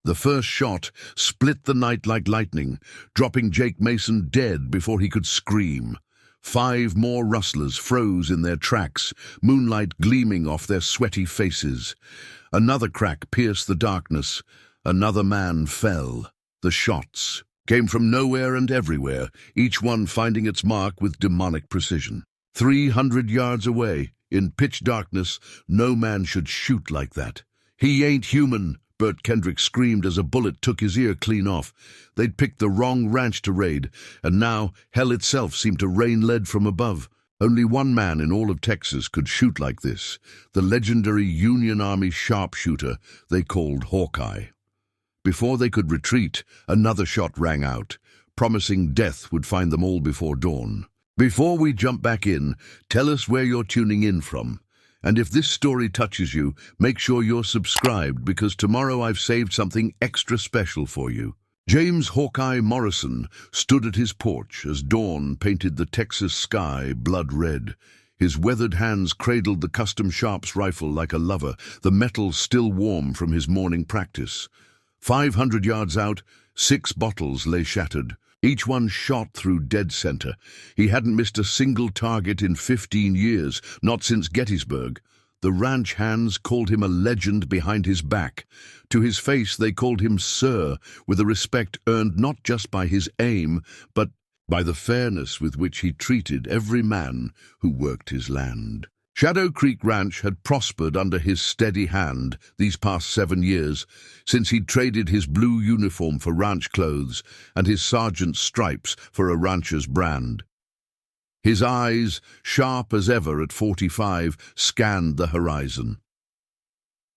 The first shot split the night like lightning, dropping Jake Mason dead before he could scream. 5 more rustlers froze in their tracks, moonlight gleaming off their sweaty faces. Another crack pierced the darkness. Another man fell. The shots came from nowhere and everywhere, each one finding its mark with demonic precision. 300 yards away, in pitch darkness, no man should shoot like that. "He ain't human," Burt Kendrick screamed as a bullet took his ear clean off. They'd picked the wrong ranch to raid, and now hell itself seemed to rain lead from above. Only one man in all of Texas could shoot like this, the legendary Union Army sharpshooter they called Hawkeye. Before they could retreat, another shot rang out, promising death would find them all before dawn. Before we jump back in, tell us where you're tuning in from. And if this story touches you, make sure you're subscribed, because tomorrow I've saved something extra special for you. James Hawkeye Morrison stood at his porch as dawn painted the Texas sky blood red. His weathered hands cradled the custom Sharps rifle like a lover, the metal still warm from his morning practice. 500 yards out, 6 bottles lay shattered, each one shot through dead center. He hadn't missed a single target in 15 years, not since Gettysburg. The ranch hands called him a legend behind his back. To his face they called him Sir, with a respect earned not just by his aim, but by the fairness with which he treated every man who worked his land. Shadow Creek Ranch had prospered under his steady hand these past 7 years, since he'd traded his blue uniform for ranch clothes and his sergeant's stripes for a rancher's brand. His eyes, sharp as ever at 45, scanned the horizon.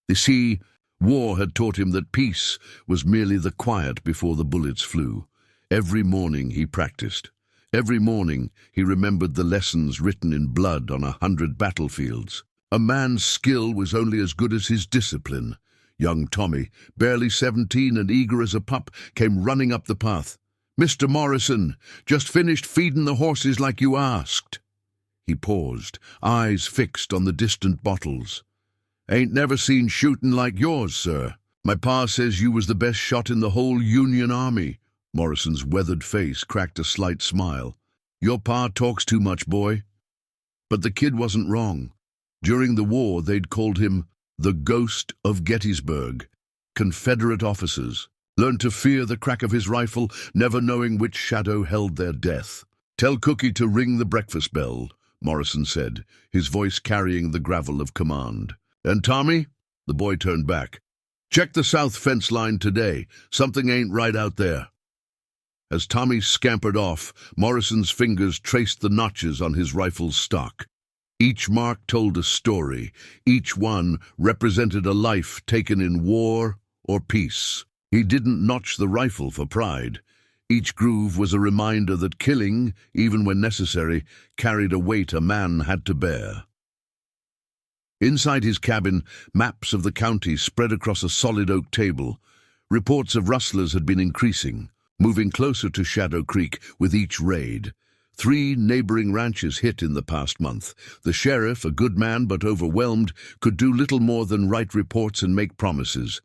You see, war had taught him that peace was merely the quiet before the bullets flew. Every morning he practiced. Every morning he remembered the lessons written in blood on 100 battlefields. A man's skill was only as good as his discipline. Young Tommy, barely 17 and eager as a pup, came running up the path. "Mr. Morrison, just finished feeding the horses like you asked." He paused, eyes fixed on the distant bottles. "Ain't never seen shooting like yours, sir. My pa says you was the best shot in the whole Union Army." Morrison's weathered face cracked a slight smile. "Your pa talks too much, boy." But the kid wasn't wrong. During the war, they'd called him the Ghost of Gettysburg. Confederate officers learned to fear the crack of his rifle, never knowing which shadow held their death. "Tell Cookie to ring the breakfast bell," Morrison said, his voice carrying the gravel of command. "And Tommy," the boy turned back, "check the south fence line today. Something ain't right out there." As Tommy scampered off, Morrison's fingers traced the notches on his rifle's stock. Each mark told a story. Each one represented a life taken in war or peace. He didn't notch the rifle for pride. Each groove was a reminder that killing, even when necessary, carried a weight a man had to bear. Inside his cabin, maps of the county spread across a solid oak table. Reports of rustlers had been increasing, moving closer to Shadow Creek with each raid. 3 neighboring ranches hit in the past month. The sheriff, a good man but overwhelmed, could do little more than write reports and make promises.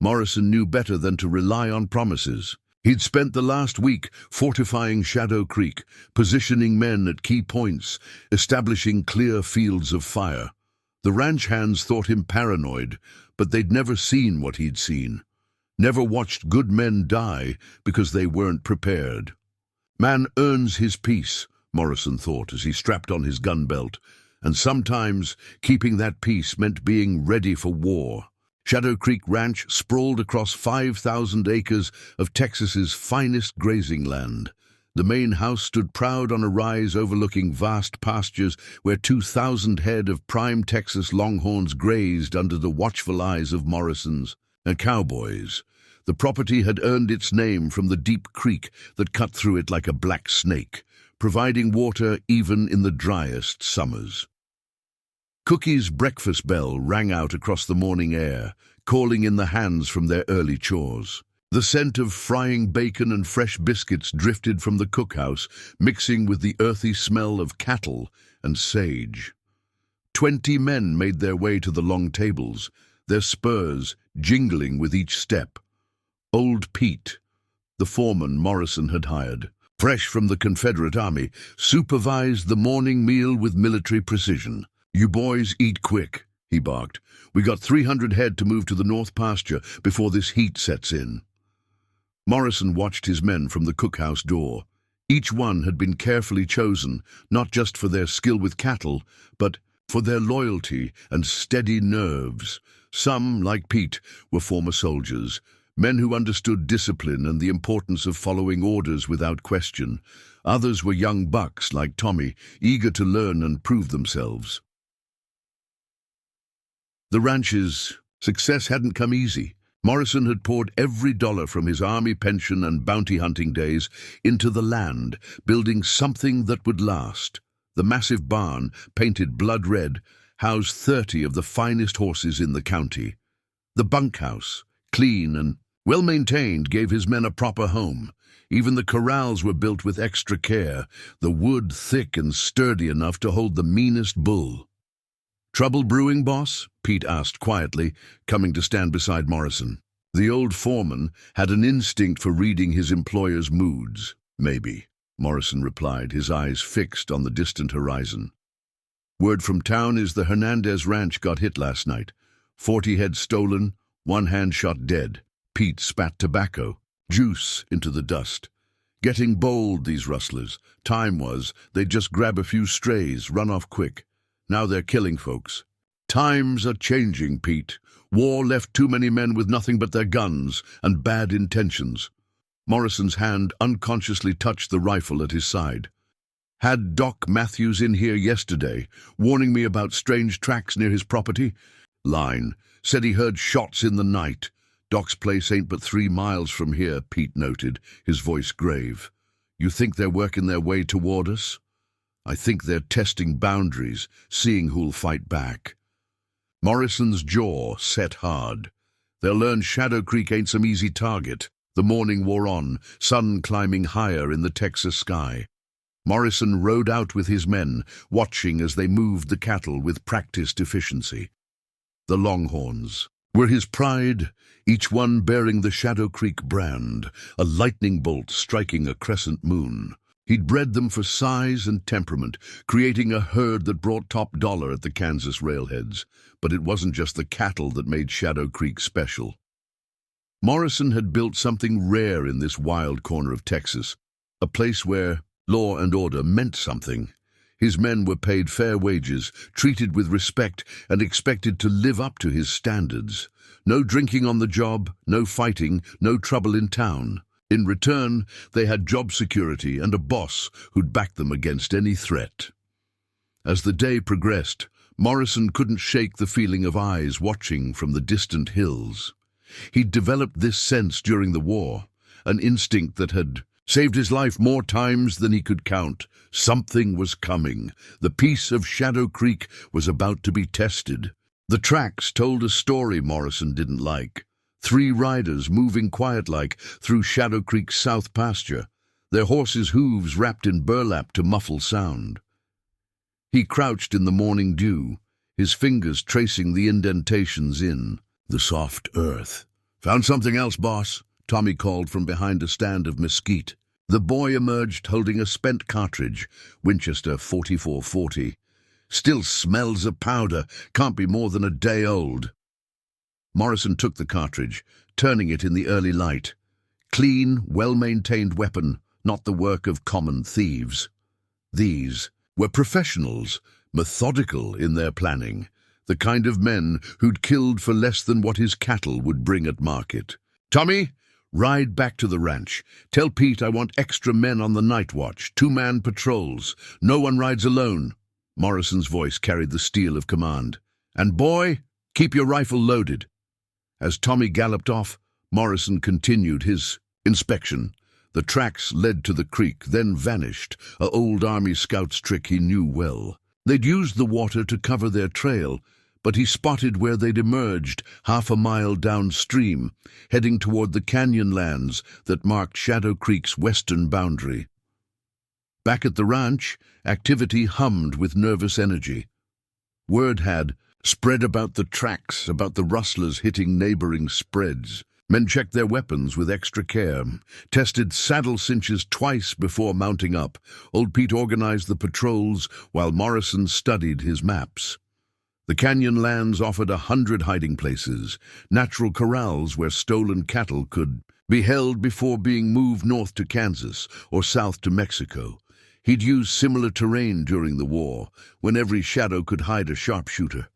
Morrison knew better than to rely on promises. He'd spent the last week fortifying Shadow Creek, positioning men at key points, establishing clear fields of fire. The ranch hands thought him paranoid, but they'd never seen what he'd seen. Never watched good men die because they weren't prepared. Man earns his peace, Morrison thought as he strapped on his gun belt, and sometimes keeping that peace meant being ready for war. Shadow Creek Ranch sprawled across 5,000 acres of Texas's finest grazing land. The main house stood proud on a rise overlooking vast pastures where 2,000 head of prime Texas longhorns grazed under the watchful eyes of Morrisons and cowboys. The property had earned its name from the deep creek that cut through it like a black snake, providing water even in the driest summers. Cookie's breakfast bell rang out across the morning air, calling in the hands from their early chores. The scent of frying bacon and fresh biscuits drifted from the cookhouse, mixing with the earthy smell of cattle and sage. 20 men made their way to the long tables, their spurs jingling with each step. Old Pete, the foreman Morrison had hired, fresh from the Confederate Army, supervised the morning meal with military precision. "You boys eat quick," he barked. "We got 300 head to move to the north pasture before this heat sets in." Morrison watched his men from the cookhouse door. Each one had been carefully chosen, not just for their skill with cattle, but for their loyalty and steady nerves. Some, like Pete, were former soldiers, men who understood discipline and the importance of following orders without question. Others were young bucks, like Tommy, eager to learn and prove themselves. The ranch's success hadn't come easy. Morrison had poured every dollar from his army pension and bounty hunting days into the land, building something that would last. The massive barn, painted blood red, housed 30 of the finest horses in the county. The bunkhouse, clean and well-maintained, gave his men a proper home. Even the corrals were built with extra care, the wood thick and sturdy enough to hold the meanest bull. "Trouble brewing, boss?" Pete asked quietly, coming to stand beside Morrison. The old foreman had an instinct for reading his employer's moods. "Maybe," Morrison replied, his eyes fixed on the distant horizon. "Word from town is the Hernandez ranch got hit last night. 40 head stolen, 1 hand shot dead." Pete spat tobacco, juice, into the dust. "Getting bold, these rustlers. Time was, they'd just grab a few strays, run off quick. Now they're killing folks." "Times are changing, Pete. War left too many men with nothing but their guns and bad intentions." Morrison's hand unconsciously touched the rifle at his side. "Had Doc Matthews in here yesterday, warning me about strange tracks near his property. Line. Said he heard shots in the night. Doc's place ain't but 3 miles from here," Pete noted, his voice grave. "You think they're working their way toward us?" "I think they're testing boundaries, seeing who'll fight back." Morrison's jaw set hard. They'll learn Shadow Creek ain't some easy target. The morning wore on, sun climbing higher in the Texas sky. Morrison rode out with his men, watching as they moved the cattle with practiced efficiency. The Longhorns were his pride, each one bearing the Shadow Creek brand, a lightning bolt striking a crescent moon. He'd bred them for size and temperament, creating a herd that brought top dollar at the Kansas railheads. But it wasn't just the cattle that made Shadow Creek special. Morrison had built something rare in this wild corner of Texas, a place where law and order meant something. His men were paid fair wages, treated with respect, and expected to live up to his standards. No drinking on the job, no fighting, no trouble in town. In return, they had job security and a boss who'd back them against any threat. As the day progressed, Morrison couldn't shake the feeling of eyes watching from the distant hills. He'd developed this sense during the war, an instinct that had saved his life more times than he could count. Something was coming. The peace of Shadow Creek was about to be tested. The tracks told a story Morrison didn't like. 3 riders moving quiet-like through Shadow Creek's south pasture, their horses' hooves wrapped in burlap to muffle sound. He crouched in the morning dew, his fingers tracing the indentations in the soft earth. "Found something else, boss," Tommy called from behind a stand of mesquite. The boy emerged holding a spent cartridge, Winchester 4440. "Still smells of powder, can't be more than a day old." Morrison took the cartridge, turning it in the early light. Clean, well-maintained weapon, not the work of common thieves. These were professionals, methodical in their planning, the kind of men who'd killed for less than what his cattle would bring at market. "Tommy, ride back to the ranch. Tell Pete I want extra men on the night watch, 2-man patrols. No one rides alone." Morrison's voice carried the steel of command. "And boy, keep your rifle loaded." As Tommy galloped off, Morrison continued his inspection. The tracks led to the creek, then vanished, a old Army Scout's trick he knew well. They'd used the water to cover their trail, but he spotted where they'd emerged, half a mile downstream, heading toward the canyon lands that marked Shadow Creek's western boundary. Back at the ranch, activity hummed with nervous energy. Word had spread about the tracks, about the rustlers hitting neighboring spreads. Men checked their weapons with extra care, tested saddle cinches twice before mounting up. Old Pete organized the patrols while Morrison studied his maps. The canyon lands offered 100 hiding places, natural corrals where stolen cattle could be held before being moved north to Kansas or south to Mexico. He'd used similar terrain during the war, when every shadow could hide a sharpshooter.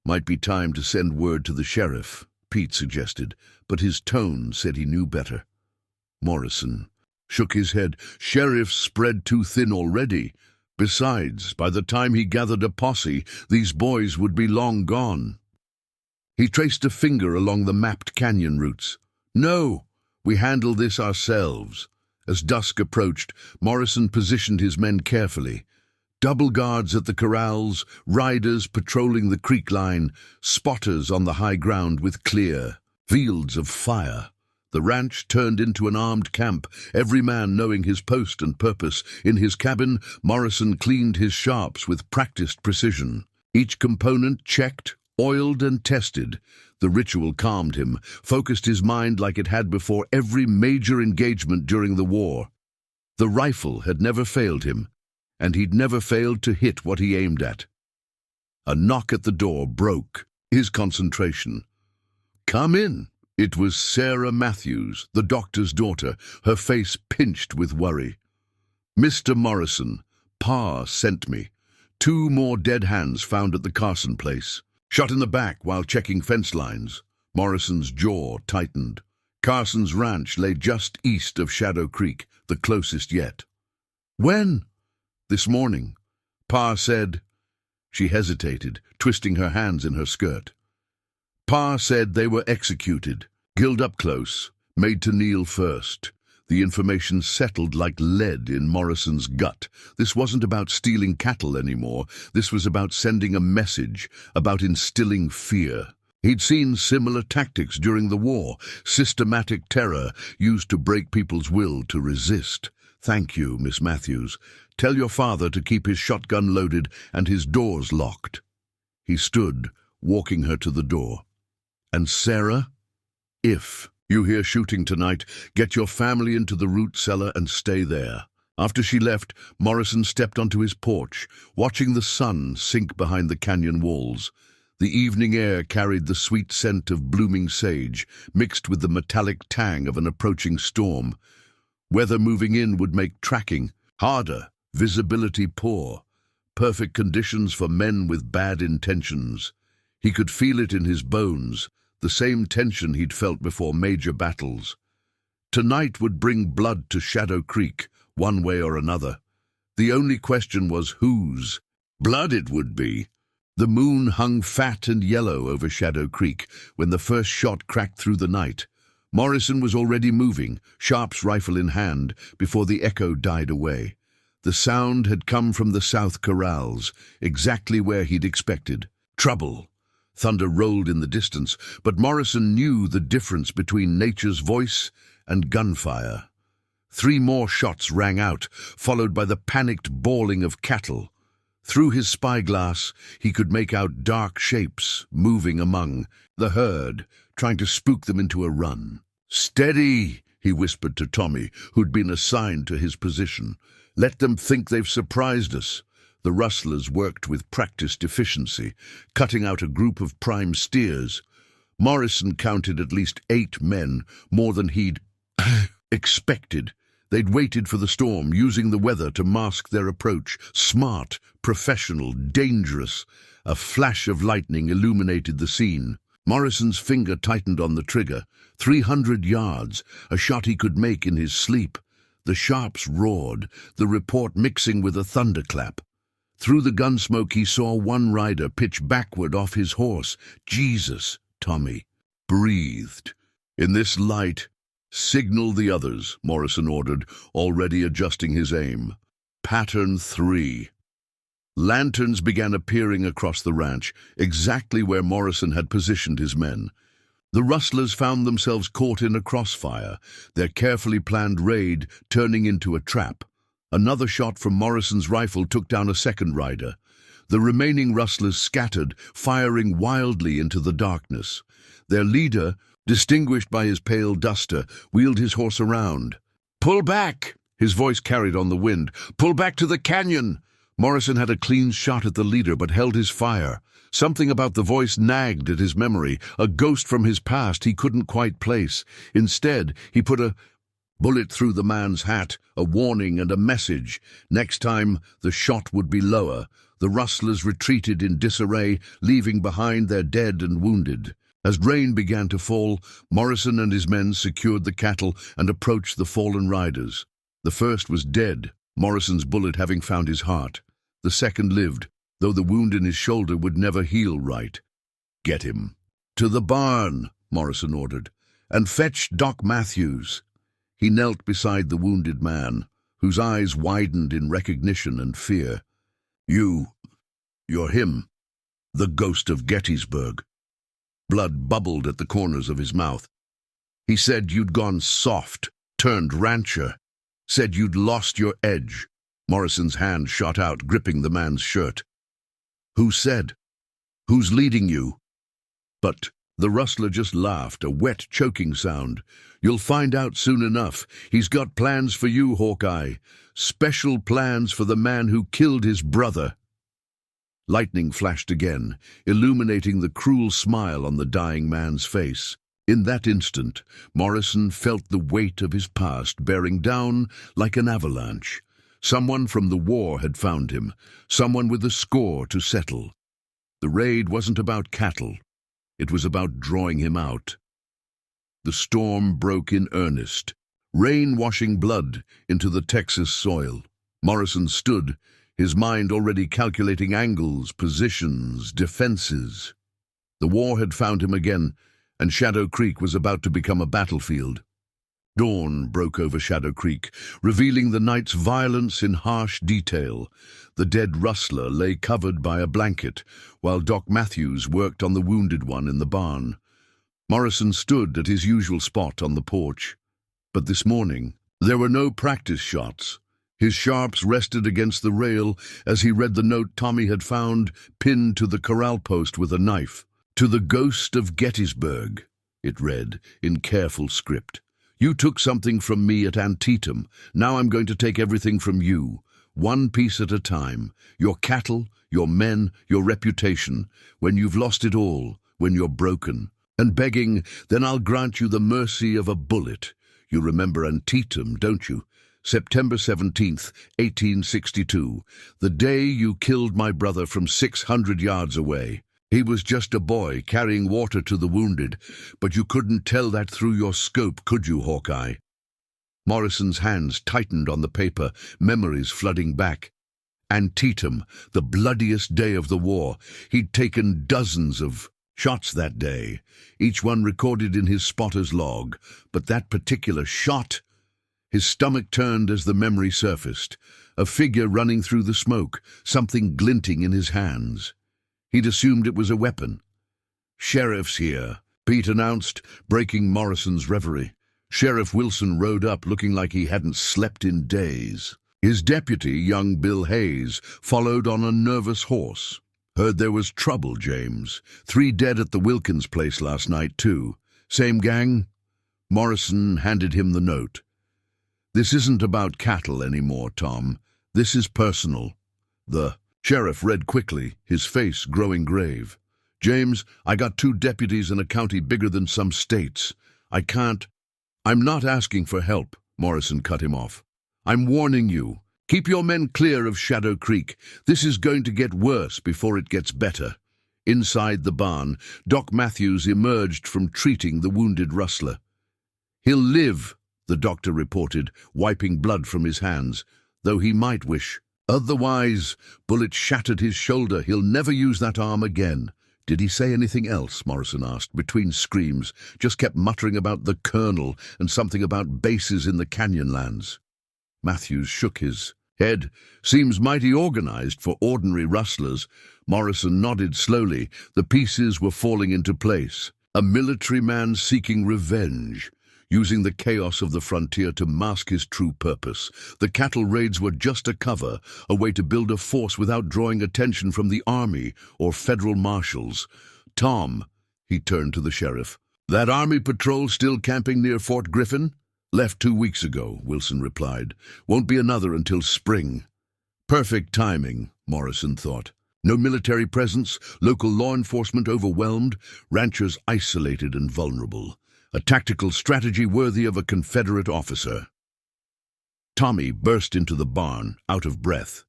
Might be time to send word to the sheriff, Pete suggested, but his tone said he knew better. Morrison shook his head. Sheriff's spread too thin already. Besides, by the time he gathered a posse, these boys would be long gone. He traced a finger along the mapped canyon routes. No, we handle this ourselves. As dusk approached, Morrison positioned his men carefully. Double guards at the corrals, riders patrolling the creek line, spotters on the high ground with clear fields of fire. The ranch turned into an armed camp, every man knowing his post and purpose. In his cabin, Morrison cleaned his sharps with practiced precision. Each component checked, oiled and tested. The ritual calmed him, focused his mind like it had before every major engagement during the war. The rifle had never failed him, and he'd never failed to hit what he aimed at. A knock at the door broke his concentration. "Come in." It was Sarah Matthews, the doctor's daughter, her face pinched with worry. "Mr. Morrison, Pa sent me. 2 more dead hands found at the Carson place. Shot in the back while checking fence lines." Morrison's jaw tightened. Carson's ranch lay just east of Shadow Creek, the closest yet. "When?" "This morning." Pa said. She hesitated, twisting her hands in her skirt. "Pa said they were executed, killed up close, made to kneel first." The information settled like lead in Morrison's gut. This wasn't about stealing cattle anymore. This was about sending a message, about instilling fear. He'd seen similar tactics during the war, systematic terror used to break people's will to resist. "Thank you, Miss Matthews. Tell your father to keep his shotgun loaded and his doors locked." He stood, walking her to the door. "And Sarah, if you hear shooting tonight, get your family into the root cellar and stay there." After she left, Morrison stepped onto his porch, watching the sun sink behind the canyon walls. The evening air carried the sweet scent of blooming sage, mixed with the metallic tang of an approaching storm. Weather moving in would make tracking harder, visibility poor. Perfect conditions for men with bad intentions. He could feel it in his bones, the same tension he'd felt before major battles. Tonight would bring blood to Shadow Creek, one way or another. The only question was whose blood it would be. The moon hung fat and yellow over Shadow Creek when the first shot cracked through the night. Morrison was already moving, Sharp's rifle in hand, before the echo died away. The sound had come from the south corrals, exactly where he'd expected. Trouble. Thunder rolled in the distance, but Morrison knew the difference between nature's voice and gunfire. 3 more shots rang out, followed by the panicked bawling of cattle. Through his spyglass, he could make out dark shapes moving among the herd, trying to spook them into a run. "Steady," he whispered to Tommy, who'd been assigned to his position. "Let them think they've surprised us." The Rustlers worked with practiced efficiency, cutting out a group of prime steers. Morrison counted at least 8 men, more than he'd expected. They'd waited for the storm, using the weather to mask their approach. Smart, professional, dangerous. A flash of lightning illuminated the scene. Morrison's finger tightened on the trigger. 300 yards, a shot he could make in his sleep. The Sharps roared, the report mixing with a thunderclap. Through the gunsmoke he saw one rider pitch backward off his horse. "Jesus," Tommy breathed. "In this light, signal the others," Morrison ordered, already adjusting his aim. Pattern 3. Lanterns began appearing across the ranch, exactly where Morrison had positioned his men. The Rustlers found themselves caught in a crossfire, their carefully planned raid turning into a trap. Another shot from Morrison's rifle took down a second rider. The remaining Rustlers scattered, firing wildly into the darkness. Their leader distinguished by his pale duster, wheeled his horse around. "Pull back!" His voice carried on the wind. "Pull back to the canyon!" Morrison had a clean shot at the leader, but held his fire. Something about the voice nagged at his memory, a ghost from his past he couldn't quite place. Instead, he put a bullet through the man's hat, a warning and a message. Next time, the shot would be lower. The rustlers retreated in disarray, leaving behind their dead and wounded. As rain began to fall, Morrison and his men secured the cattle and approached the fallen riders. The first was dead, Morrison's bullet having found his heart. The second lived, though the wound in his shoulder would never heal right. "Get him." "To the barn," Morrison ordered, "and fetch Doc Matthews." He knelt beside the wounded man, whose eyes widened in recognition and fear. You're him, the ghost of Gettysburg." Blood bubbled at the corners of his mouth. "He said you'd gone soft, turned rancher, said you'd lost your edge." Morrison's hand shot out, gripping the man's shirt. "Who said? Who's leading you?" But the rustler just laughed, a wet, choking sound. "You'll find out soon enough. He's got plans for you, Hawkeye. Special plans for the man who killed his brother." Lightning flashed again, illuminating the cruel smile on the dying man's face. In that instant, Morrison felt the weight of his past bearing down like an avalanche. Someone from the war had found him, someone with a score to settle. The raid wasn't about cattle. It was about drawing him out. The storm broke in earnest, rain washing blood into the Texas soil. Morrison stood, his mind already calculating angles, positions, defenses. The war had found him again, and Shadow Creek was about to become a battlefield. Dawn broke over Shadow Creek, revealing the night's violence in harsh detail. The dead rustler lay covered by a blanket, while Doc Matthews worked on the wounded one in the barn. Morrison stood at his usual spot on the porch. But this morning, there were no practice shots. His sharps rested against the rail as he read the note Tommy had found pinned to the corral post with a knife. "To the ghost of Gettysburg," it read, in careful script. "You took something from me at Antietam. Now I'm going to take everything from you, one piece at a time. Your cattle, your men, your reputation. When you've lost it all, when you're broken and begging, then I'll grant you the mercy of a bullet. You remember Antietam, don't you? September 17th, 1862, the day you killed my brother from 600 yards away. He was just a boy carrying water to the wounded, but you couldn't tell that through your scope, could you, Hawkeye?" Morrison's hands tightened on the paper, memories flooding back. Antietam, the bloodiest day of the war. He'd taken dozens of shots that day, each one recorded in his spotter's log. But that particular shot... His stomach turned as the memory surfaced, a figure running through the smoke, something glinting in his hands. He'd assumed it was a weapon. "Sheriff's here," Pete announced, breaking Morrison's reverie. Sheriff Wilson rode up looking like he hadn't slept in days. His deputy, young Bill Hayes, followed on a nervous horse. "Heard there was trouble, James. 3 dead at the Wilkins place last night, too. Same gang?" Morrison handed him the note. "This isn't about cattle anymore, Tom. This is personal." The sheriff read quickly, his face growing grave. "James, I got 2 deputies in a county bigger than some states. I'm not asking for help," Morrison cut him off. "I'm warning you. Keep your men clear of Shadow Creek. This is going to get worse before it gets better." Inside the barn, Doc Matthews emerged from treating the wounded rustler. "He'll live," the doctor reported, wiping blood from his hands, "though he might wish. Otherwise, bullets shattered his shoulder. He'll never use that arm again." "Did he say anything else?" Morrison asked, between screams. "Just kept muttering about the colonel and something about bases in the Canyonlands." Matthews shook his head. "Seems mighty organized for ordinary rustlers." Morrison nodded slowly. The pieces were falling into place. A military man seeking revenge, using the chaos of the frontier to mask his true purpose. The cattle raids were just a cover, a way to build a force without drawing attention from the army or federal marshals. "Tom," he turned to the sheriff, That army patrol still camping near Fort Griffin? Left 2 weeks ago, Wilson replied. Won't be another until spring. Perfect timing, Morrison thought. No military presence, local law enforcement overwhelmed, ranchers isolated and vulnerable. A tactical strategy worthy of a Confederate officer. Tommy burst into the barn, out of breath.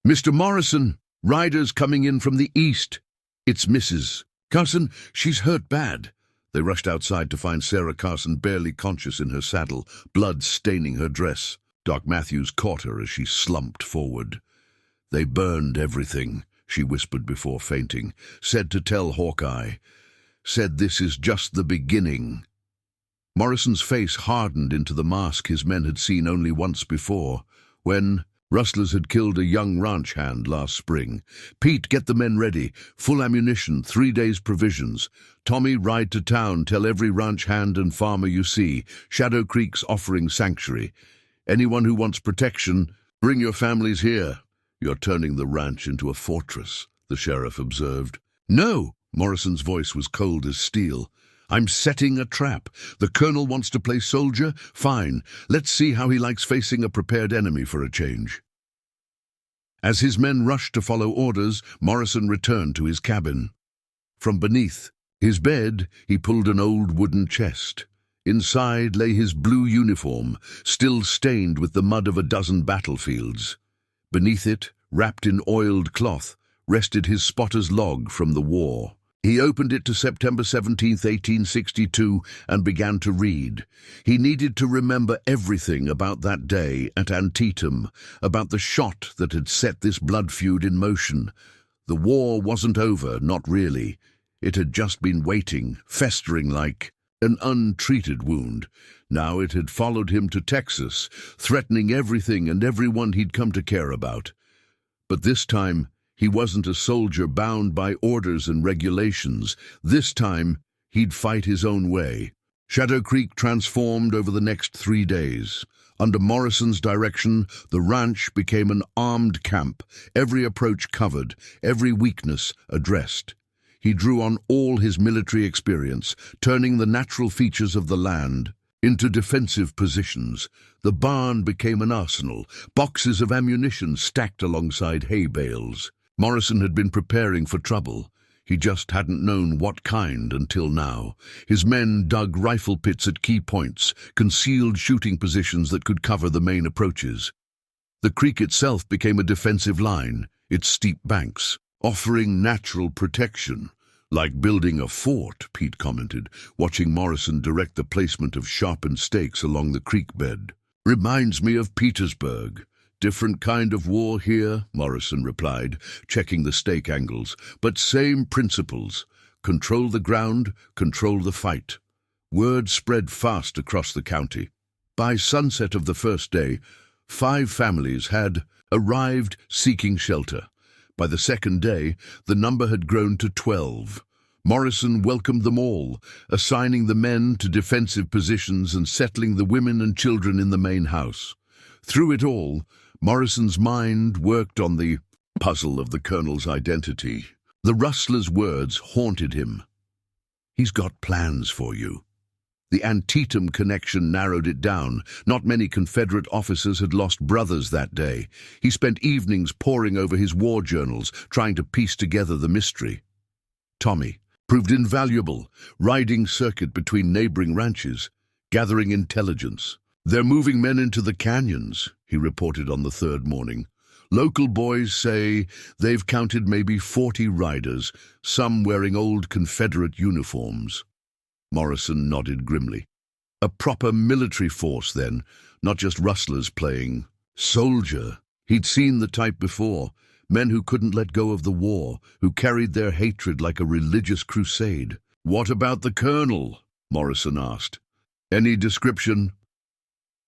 Mr. Morrison, riders coming in from the east. It's Mrs. Carson, she's hurt bad. They rushed outside to find Sarah Carson barely conscious in her saddle, blood staining her dress. Doc Matthews caught her as she slumped forward. They burned everything, she whispered before fainting. Said to tell Hawkeye. Said this is just the beginning. Morrison's face hardened into the mask his men had seen only once before, when Rustlers had killed a young ranch hand last spring. Pete, get the men ready. Full ammunition, 3 days provisions. Tommy, ride to town, tell every ranch hand and farmer you see. Shadow Creek's offering sanctuary. Anyone who wants protection, bring your families here. You're turning the ranch into a fortress, the sheriff observed. No, Morrison's voice was cold as steel. I'm setting a trap. The colonel wants to play soldier? Fine. Let's see how he likes facing a prepared enemy for a change. As his men rushed to follow orders, Morrison returned to his cabin. From beneath his bed, he pulled an old wooden chest. Inside lay his blue uniform, still stained with the mud of a dozen battlefields. Beneath it, wrapped in oiled cloth, rested his spotter's log from the war. He opened it to September 17, 1862, and began to read. He needed to remember everything about that day at Antietam, about the shot that had set this blood feud in motion. The war wasn't over, not really. It had just been waiting, festering like an untreated wound. Now it had followed him to Texas, threatening everything and everyone he'd come to care about. But this time, he wasn't a soldier bound by orders and regulations. This time, he'd fight his own way. Shadow Creek transformed over the next 3 days. Under Morrison's direction, the ranch became an armed camp, every approach covered, every weakness addressed. He drew on all his military experience, turning the natural features of the land into defensive positions. The barn became an arsenal, boxes of ammunition stacked alongside hay bales. Morrison had been preparing for trouble. He just hadn't known what kind until now. His men dug rifle pits at key points, concealed shooting positions that could cover the main approaches. The creek itself became a defensive line, its steep banks, offering natural protection. Like building a fort, Pete commented, watching Morrison direct the placement of sharpened stakes along the creek bed. Reminds me of Petersburg. Different kind of war here, Morrison replied, checking the stake angles, but same principles. Control the ground, control the fight. Word spread fast across the county. By sunset of the first day, 5 families had arrived seeking shelter. By the second day, the number had grown to 12. Morrison welcomed them all, assigning the men to defensive positions and settling the women and children in the main house. Through it all, Morrison's mind worked on the puzzle of the colonel's identity. The Rustlers' words haunted him. He's got plans for you. The Antietam connection narrowed it down. Not many Confederate officers had lost brothers that day. He spent evenings poring over his war journals, trying to piece together the mystery. Tommy proved invaluable, riding circuit between neighboring ranches, gathering intelligence. They're moving men into the canyons, he reported on the 3rd morning. Local boys say they've counted maybe 40 riders, some wearing old Confederate uniforms. Morrison nodded grimly. A proper military force, then, not just rustlers playing soldier. He'd seen the type before, men who couldn't let go of the war, who carried their hatred like a religious crusade. What about the colonel? Morrison asked. Any description?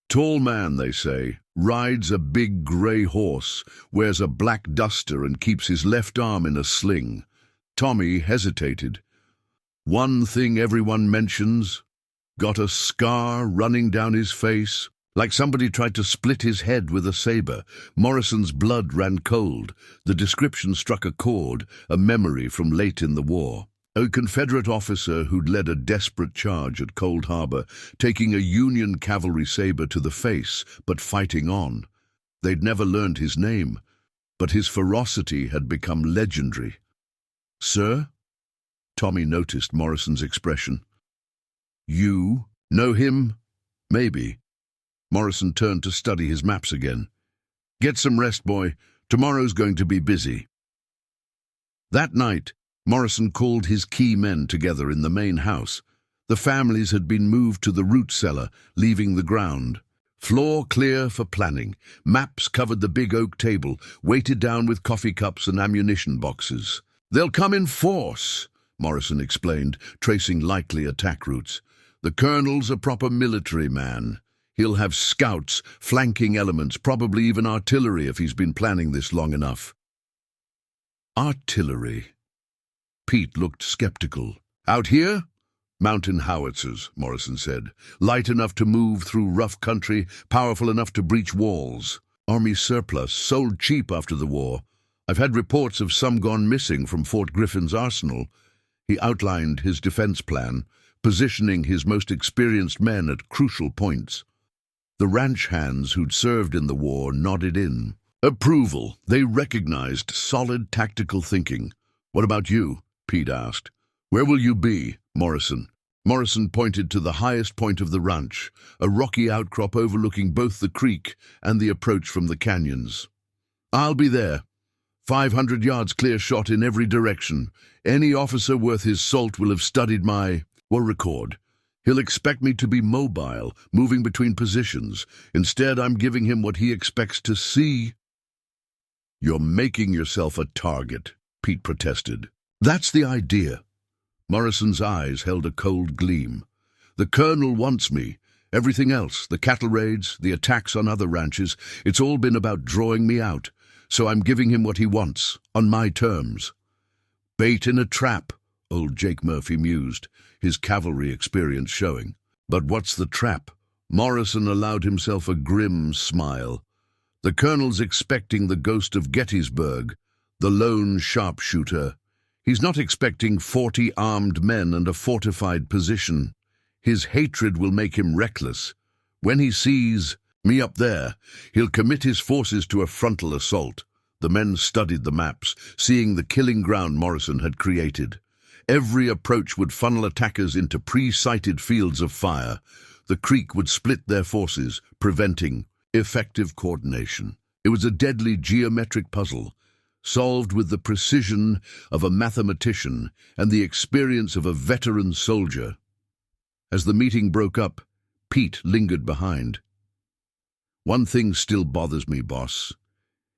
Tall man, they say, rides a big grey horse, wears a black duster and keeps his left arm in a sling. Tommy hesitated. One thing everyone mentions, got a scar running down his face, like somebody tried to split his head with a saber. Morrison's blood ran cold. The description struck a chord, a memory from late in the war. A Confederate officer who'd led a desperate charge at Cold Harbor, taking a Union cavalry saber to the face, but fighting on. They'd never learned his name, but his ferocity had become legendary. "Sir?" Tommy noticed Morrison's expression. "You know him?" "Maybe." Morrison turned to study his maps again. "Get some rest, boy. Tomorrow's going to be busy." That night, Morrison called his key men together in the main house. The families had been moved to the root cellar, leaving the ground. Floor clear for planning. Maps covered the big oak table, weighted down with coffee cups and ammunition boxes. "They'll come in force," Morrison explained, tracing likely attack routes. "The colonel's a proper military man. He'll have scouts, flanking elements, probably even artillery if he's been planning this long enough." Artillery. Pete looked skeptical. "Out here?" "Mountain howitzers," Morrison said. "Light enough to move through rough country, powerful enough to breach walls. Army surplus, sold cheap after the war. I've had reports of some gone missing from Fort Griffin's arsenal." He outlined his defense plan, positioning his most experienced men at crucial points. The ranch hands who'd served in the war nodded in approval. They recognized solid tactical thinking. "What about you?" Pete asked. "Where will you be?" Morrison pointed to the highest point of the ranch, a rocky outcrop overlooking both the creek and the approach from the canyons. "I'll be there. 500 yards clear shot in every direction. Any officer worth his salt will have studied my war record. He'll expect me to be mobile, moving between positions. Instead, I'm giving him what he expects to see." "You're making yourself a target," Pete protested. "That's the idea." Morrison's eyes held a cold gleam. "The colonel wants me. Everything else, the cattle raids, the attacks on other ranches, it's all been about drawing me out. So I'm giving him what he wants, on my terms." "Bait in a trap," old Jake Murphy mused, his cavalry experience showing. "But what's the trap?" Morrison allowed himself a grim smile. "The colonel's expecting the ghost of Gettysburg, the lone sharpshooter. He's not expecting 40 armed men and a fortified position. His hatred will make him reckless. When he sees me up there, he'll commit his forces to a frontal assault." The men studied the maps, seeing the killing ground Morrison had created. Every approach would funnel attackers into pre-sighted fields of fire. The creek would split their forces, preventing effective coordination. It was a deadly geometric puzzle, solved with the precision of a mathematician and the experience of a veteran soldier. As the meeting broke up, Pete lingered behind. "One thing still bothers me, boss.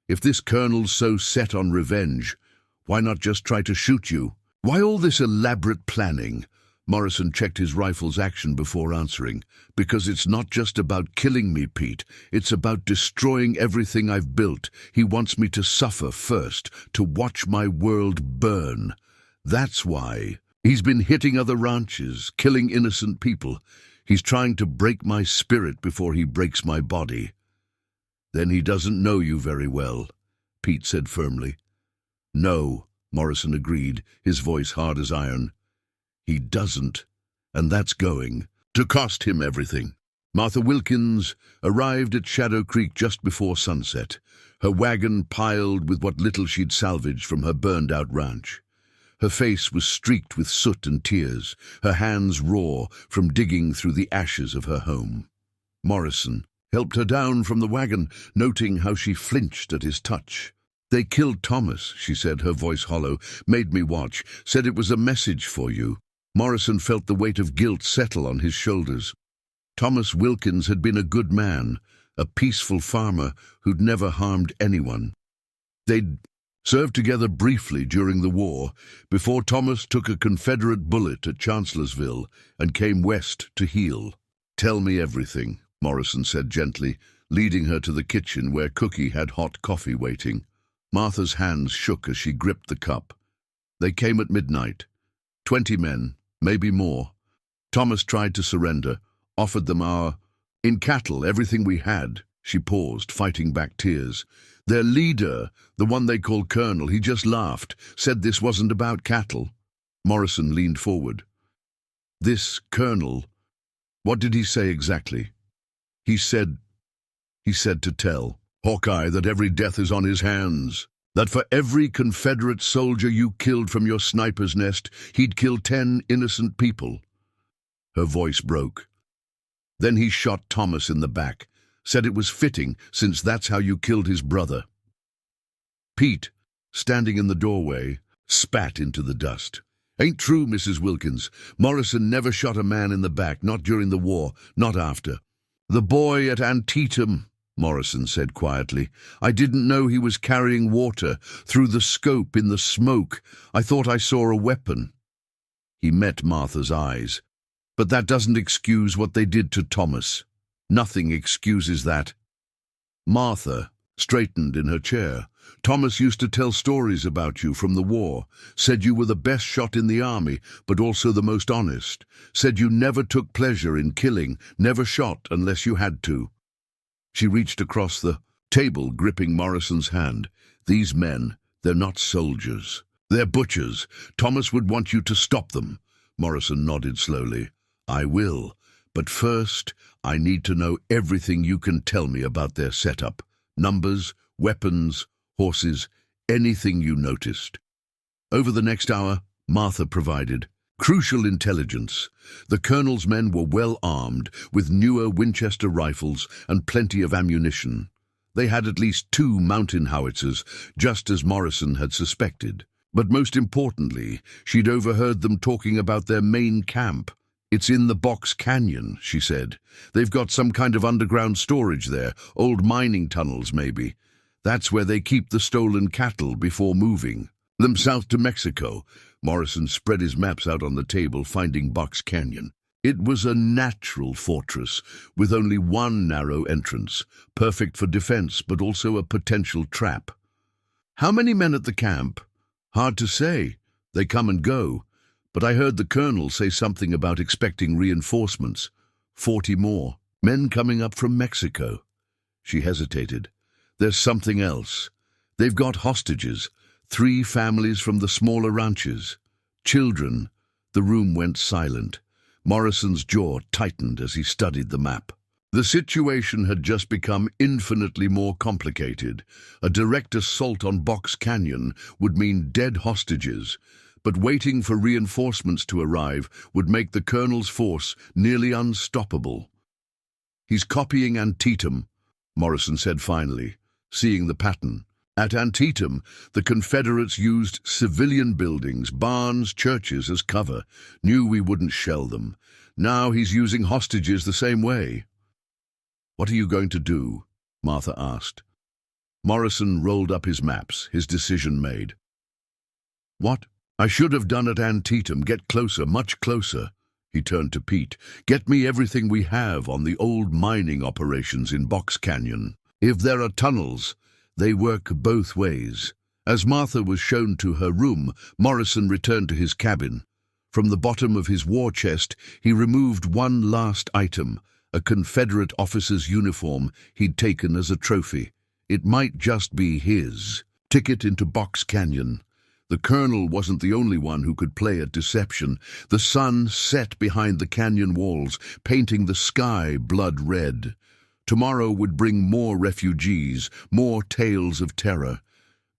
If this colonel's so set on revenge, why not just try to shoot you? Why all this elaborate planning?" Morrison checked his rifle's action before answering. "Because it's not just about killing me, Pete. It's about destroying everything I've built. He wants me to suffer first, to watch my world burn. That's why. He's been hitting other ranches, killing innocent people. He's trying to break my spirit before he breaks my body." "Then he doesn't know you very well," Pete said firmly. "No," Morrison agreed, his voice hard as iron. "He doesn't, and that's going to cost him everything." Martha Wilkins arrived at Shadow Creek just before sunset, her wagon piled with what little she'd salvaged from her burned-out ranch. Her face was streaked with soot and tears, her hands raw from digging through the ashes of her home. Morrison helped her down from the wagon, noting how she flinched at his touch. "They killed Thomas," she said, her voice hollow. "Made me watch. Said it was a message for you." Morrison felt the weight of guilt settle on his shoulders. Thomas Wilkins had been a good man, a peaceful farmer who'd never harmed anyone. They'd served together briefly during the war, before Thomas took a Confederate bullet at Chancellorsville and came west to heal. "Tell me everything," Morrison said gently, leading her to the kitchen where Cookie had hot coffee waiting. Martha's hands shook as she gripped the cup. "They came at midnight. 20 men, maybe more. Thomas tried to surrender, offered them in cattle, everything we had." She paused, fighting back tears. "Their leader, the one they called Colonel, he just laughed, said this wasn't about cattle." Morrison leaned forward. This colonel, what did he say exactly? He said to tell Hawkeye that every death is on his hands, that for every Confederate soldier you killed from your sniper's nest, he'd kill 10 innocent people. Her voice broke. Then he shot Thomas in the back, said it was fitting since that's how you killed his brother. Pete, standing in the doorway, spat into the dust. Ain't true, Mrs. Wilkins. Morrison never shot a man in the back, not during the war, not after. The boy at Antietam, Morrison said quietly. I didn't know he was carrying water. Through the scope in the smoke, I thought I saw a weapon. He met Martha's eyes. But that doesn't excuse what they did to Thomas. Nothing excuses that. Martha straightened in her chair. Thomas used to tell stories about you from the war. Said you were the best shot in the army, but also the most honest. Said you never took pleasure in killing, never shot unless you had to. She reached across the table, gripping Morrison's hand. These men, they're not soldiers. They're butchers. Thomas would want you to stop them. Morrison nodded slowly. I will, but first I need to know everything you can tell me about their setup. Numbers, weapons, horses, anything you noticed. Over the next hour, Martha provided crucial intelligence. The colonel's men were well armed, with newer Winchester rifles and plenty of ammunition. They had at least 2 mountain howitzers, just as Morrison had suspected. But most importantly, she'd overheard them talking about their main camp. It's in the Box Canyon, she said. They've got some kind of underground storage there, old mining tunnels maybe. That's where they keep the stolen cattle before moving them south to Mexico. Morrison spread his maps out on the table, finding Box Canyon. It was a natural fortress, with only one narrow entrance, perfect for defense, but also a potential trap. How many men at the camp? Hard to say. They come and go. But I heard the colonel say something about expecting reinforcements. 40 more. Men coming up from Mexico. She hesitated. There's something else. They've got hostages. 3 families from the smaller ranches. Children. The room went silent. Morrison's jaw tightened as he studied the map. The situation had just become infinitely more complicated. A direct assault on Box Canyon would mean dead hostages, but waiting for reinforcements to arrive would make the colonel's force nearly unstoppable. He's copying Antietam, Morrison said finally, seeing the pattern. At Antietam, the Confederates used civilian buildings, barns, churches as cover, knew we wouldn't shell them. Now he's using hostages the same way. What are you going to do? Martha asked. Morrison rolled up his maps, his decision made. What? I should have done at Antietam. Get closer, much closer. He turned to Pete. Get me everything we have on the old mining operations in Box Canyon. If there are tunnels, they work both ways. As Martha was shown to her room, Morrison returned to his cabin. From the bottom of his war chest, he removed one last item, a Confederate officer's uniform he'd taken as a trophy. It might just be his. Ticket into Box Canyon. The colonel wasn't the only one who could play at deception. The sun set behind the canyon walls, painting the sky blood red. Tomorrow would bring more refugees, more tales of terror.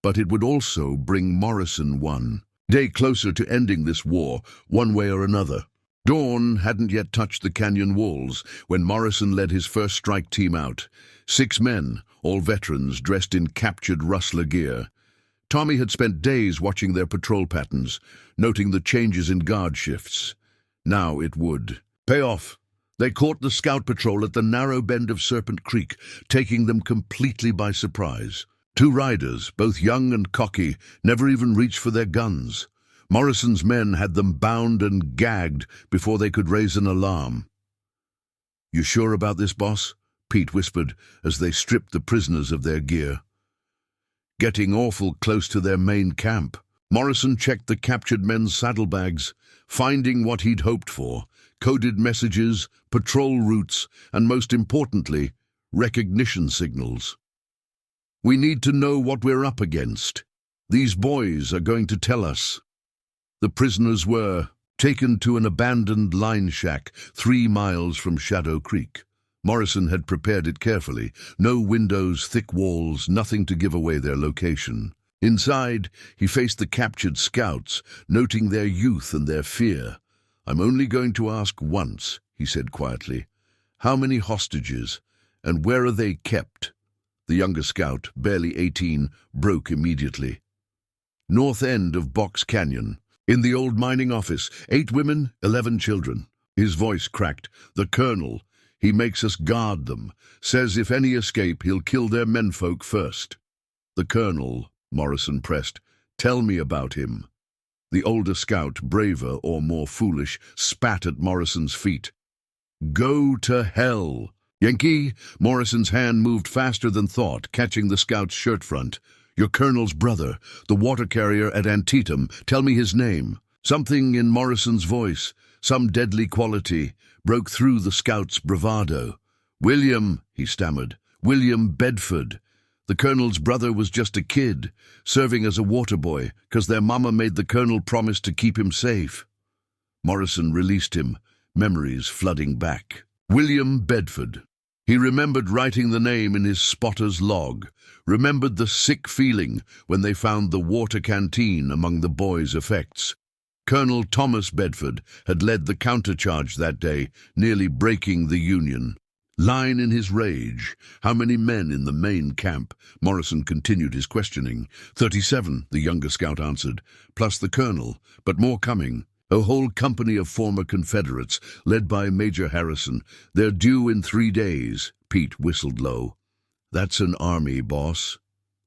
But it would also bring Morrison one day closer to ending this war, one way or another. Dawn hadn't yet touched the canyon walls when Morrison led his first strike team out. 6 men, all veterans, dressed in captured Rustler gear. Tommy had spent days watching their patrol patterns, noting the changes in guard shifts. Now it would pay off. They caught the scout patrol at the narrow bend of Serpent Creek, taking them completely by surprise. 2 riders, both young and cocky, never even reached for their guns. Morrison's men had them bound and gagged before they could raise an alarm. "You sure about this, boss?" Pete whispered as they stripped the prisoners of their gear. Getting awful close to their main camp. Morrison checked the captured men's saddlebags, finding what he'd hoped for: coded messages, patrol routes, and most importantly, recognition signals. "We need to know what we're up against. These boys are going to tell us." The prisoners were taken to an abandoned line shack 3 miles from Shadow Creek. Morrison had prepared it carefully. No windows, thick walls, nothing to give away their location. Inside, he faced the captured scouts, noting their youth and their fear. "I'm only going to ask once," he said quietly. "How many hostages, and where are they kept?" The younger scout, barely 18, broke immediately. "North end of Box Canyon. In the old mining office. 8 women, 11 children." His voice cracked. "The colonel. He makes us guard them. Says if any escape, he'll kill their menfolk first." "The colonel," Morrison pressed. "Tell me about him." The older scout, braver or more foolish, spat at Morrison's feet. "Go to hell." "Yankee," Morrison's hand moved faster than thought, catching the scout's shirt front. "Your colonel's brother, the water carrier at Antietam. Tell me his name." Something in Morrison's voice, some deadly quality, broke through the scout's bravado. "William," he stammered. "William Bedford. The colonel's brother was just a kid, serving as a water boy, 'cause their mama made the colonel promise to keep him safe." Morrison released him, memories flooding back. William Bedford. He remembered writing the name in his spotter's log, remembered the sick feeling when they found the water canteen among the boys' effects. Colonel Thomas Bedford had led the countercharge that day, nearly breaking the Union. Line in his rage. How many men in the main camp? Morrison continued his questioning. 37, the younger scout answered, plus the colonel, but more coming. A whole company of former Confederates, led by Major Harrison. They're due in 3 days. Pete whistled low. "That's an army, boss."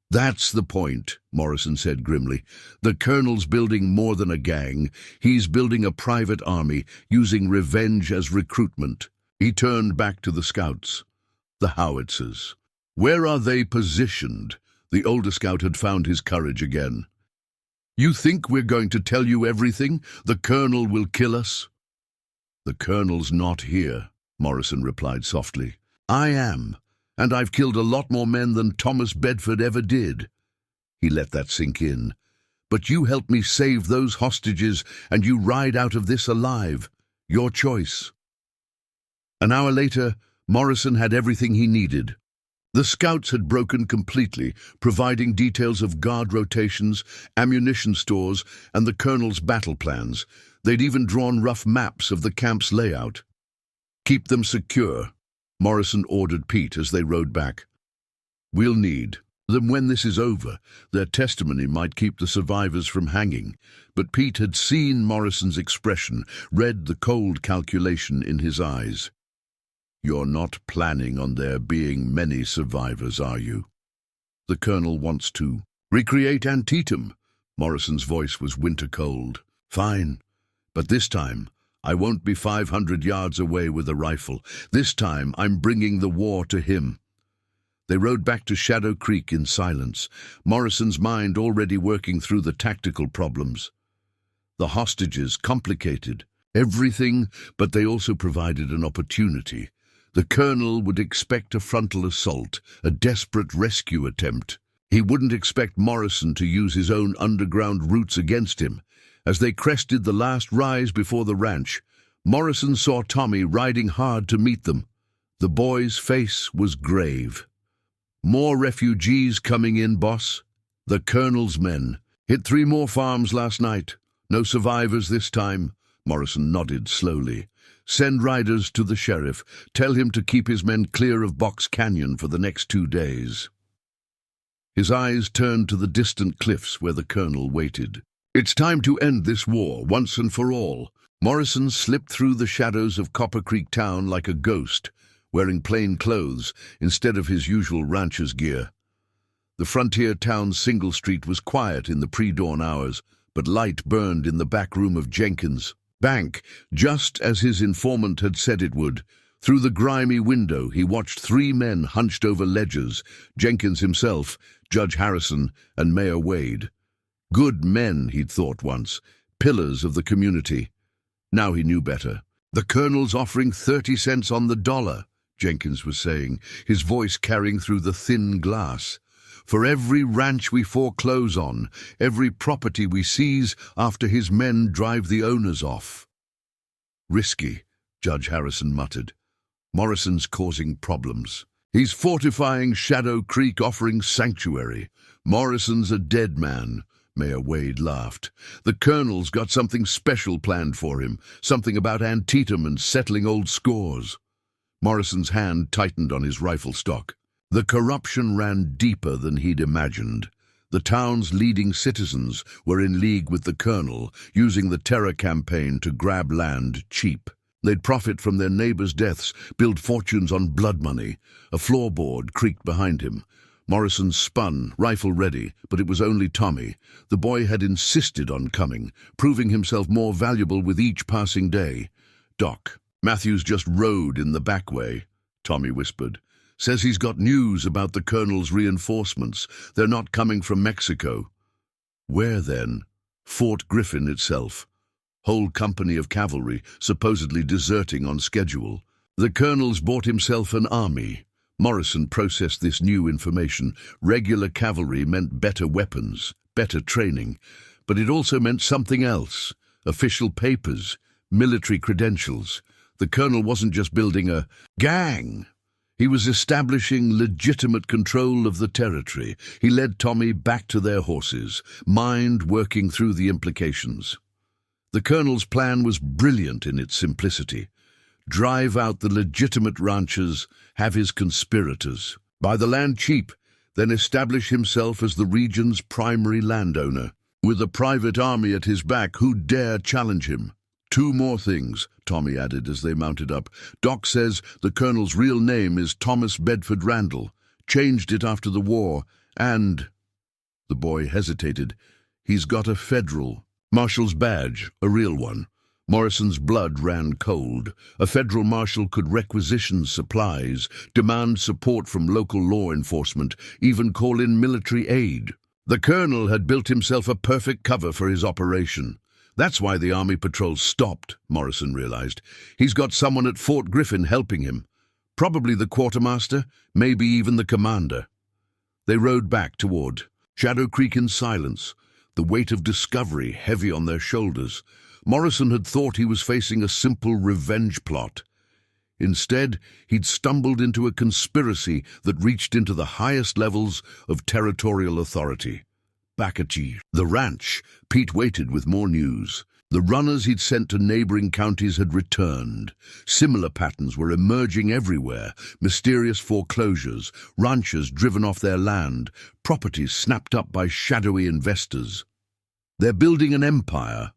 "That's the point," Morrison said grimly. "The colonel's building more than a gang. He's building a private army, using revenge as recruitment." He turned back to the scouts. "The howitzers. Where are they positioned?" The older scout had found his courage again. "You think we're going to tell you everything? The colonel will kill us?" "The colonel's not here," Morrison replied softly. "I am. And I've killed a lot more men than Thomas Bedford ever did." He let that sink in. "But you helped me save those hostages, and you ride out of this alive. Your choice." An hour later, Morrison had everything he needed. The scouts had broken completely, providing details of guard rotations, ammunition stores, and the colonel's battle plans. They'd even drawn rough maps of the camp's layout. "Keep them secure," Morrison ordered Pete as they rode back. "We'll need them when this is over. Their testimony might keep the survivors from hanging." But Pete had seen Morrison's expression, read the cold calculation in his eyes. "You're not planning on there being many survivors, are you?" "The colonel wants to recreate Antietam." Morrison's voice was winter cold. "Fine. But this time, I won't be 500 yards away with a rifle. This time, I'm bringing the war to him." They rode back to Shadow Creek in silence, Morrison's mind already working through the tactical problems. The hostages, complicated. Everything, but they also provided an opportunity. The colonel would expect a frontal assault, a desperate rescue attempt. He wouldn't expect Morrison to use his own underground routes against him. As they crested the last rise before the ranch, Morrison saw Tommy riding hard to meet them. The boy's face was grave. "More refugees coming in, boss." "The colonel's men. Hit 3 more farms last night. No survivors this time." Morrison nodded slowly. "Send riders to the sheriff. Tell him to keep his men clear of Box Canyon for the next 2 days." His eyes turned to the distant cliffs where the colonel waited. "It's time to end this war, once and for all." Morrison slipped through the shadows of Copper Creek town like a ghost, wearing plain clothes instead of his usual rancher's gear. The frontier town's single street was quiet in the pre-dawn hours, but light burned in the back room of Jenkins' bank, just as his informant had said it would. Through the grimy window, he watched 3 men hunched over ledgers, Jenkins himself, Judge Harrison, and Mayor Wade. Good men, he'd thought once, pillars of the community. Now he knew better. "The colonel's offering 30 cents on the dollar," Jenkins was saying, his voice carrying through the thin glass. For every ranch we foreclose on, every property we seize after his men drive the owners off." "Risky," Judge Harrison muttered. "Morrison's causing problems. He's fortifying Shadow Creek, offering sanctuary. Morrison's a dead man." Mayor Wade laughed. "The Colonel's got something special planned for him, something about Antietam and settling old scores." Morrison's hand tightened on his rifle stock. The corruption ran deeper than he'd imagined. The town's leading citizens were in league with the Colonel, using the terror campaign to grab land cheap. They'd profit from their neighbors' deaths, build fortunes on blood money. A floorboard creaked behind him. Morrison spun, rifle ready, but it was only Tommy. The boy had insisted on coming, proving himself more valuable with each passing day. "Doc, Matthews just rode in the back way," Tommy whispered. "Says he's got news about the Colonel's reinforcements. They're not coming from Mexico." "Where then?" "Fort Griffin itself. Whole company of cavalry, supposedly deserting on schedule. The Colonel's bought himself an army." Morrison processed this new information. Regular cavalry meant better weapons, better training. But it also meant something else. Official papers, military credentials. The Colonel wasn't just building a gang. He was establishing legitimate control of the territory. He led Tommy back to their horses, mind working through the implications. The Colonel's plan was brilliant in its simplicity. Drive out the legitimate ranchers, have his conspirators. Buy the land cheap, then establish himself as the region's primary landowner. With a private army at his back, who dare challenge him? "Two more things," Tommy added as they mounted up. "Doc says the Colonel's real name is Thomas Bedford Randall. Changed it after the war, and—" The boy hesitated. "He's got a federal marshal's badge, a real one." Morrison's blood ran cold. A federal marshal could requisition supplies, demand support from local law enforcement, even call in military aid. The Colonel had built himself a perfect cover for his operation. That's why the army patrol stopped, Morrison realized. He's got someone at Fort Griffin helping him. Probably the quartermaster, maybe even the commander. They rode back toward Shadow Creek in silence, the weight of discovery heavy on their shoulders. Morrison had thought he was facing a simple revenge plot. Instead, he'd stumbled into a conspiracy that reached into the highest levels of territorial authority. Back at the ranch, Pete waited with more news. The runners he'd sent to neighboring counties had returned. Similar patterns were emerging everywhere. Mysterious foreclosures, ranchers driven off their land, properties snapped up by shadowy investors. "They're building an empire,"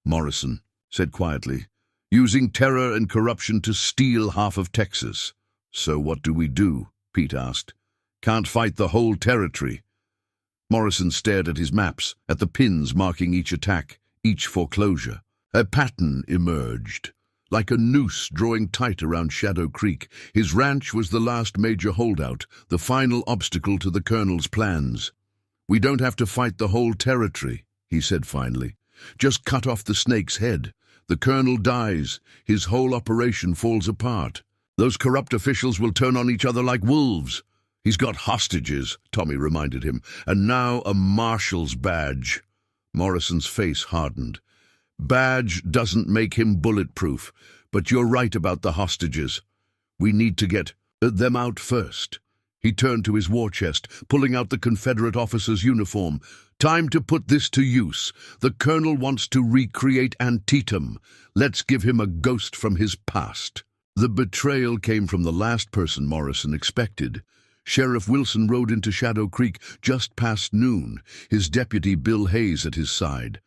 Morrison said quietly, "using terror and corruption to steal half of Texas." "So what do we do?" Pete asked. "Can't fight the whole territory." Morrison stared at his maps, at the pins marking each attack, each foreclosure. A pattern emerged, like a noose drawing tight around Shadow Creek. His ranch was the last major holdout, the final obstacle to the Colonel's plans. "We don't have to fight the whole territory," he said finally. "Just cut off the snake's head. The Colonel dies, his whole operation falls apart. Those corrupt officials will turn on each other like wolves." "He's got hostages," Tommy reminded him, "and now a marshal's badge." Morrison's face hardened. "Badge doesn't make him bulletproof, but you're right about the hostages. We need to get them out first." He turned to his war chest, pulling out the Confederate officer's uniform. "Time to put this to use. The Colonel wants to recreate Antietam. Let's give him a ghost from his past." The betrayal came from the last person Morrison expected. Sheriff Wilson rode into Shadow Creek just past noon, his deputy Bill Hayes at his side.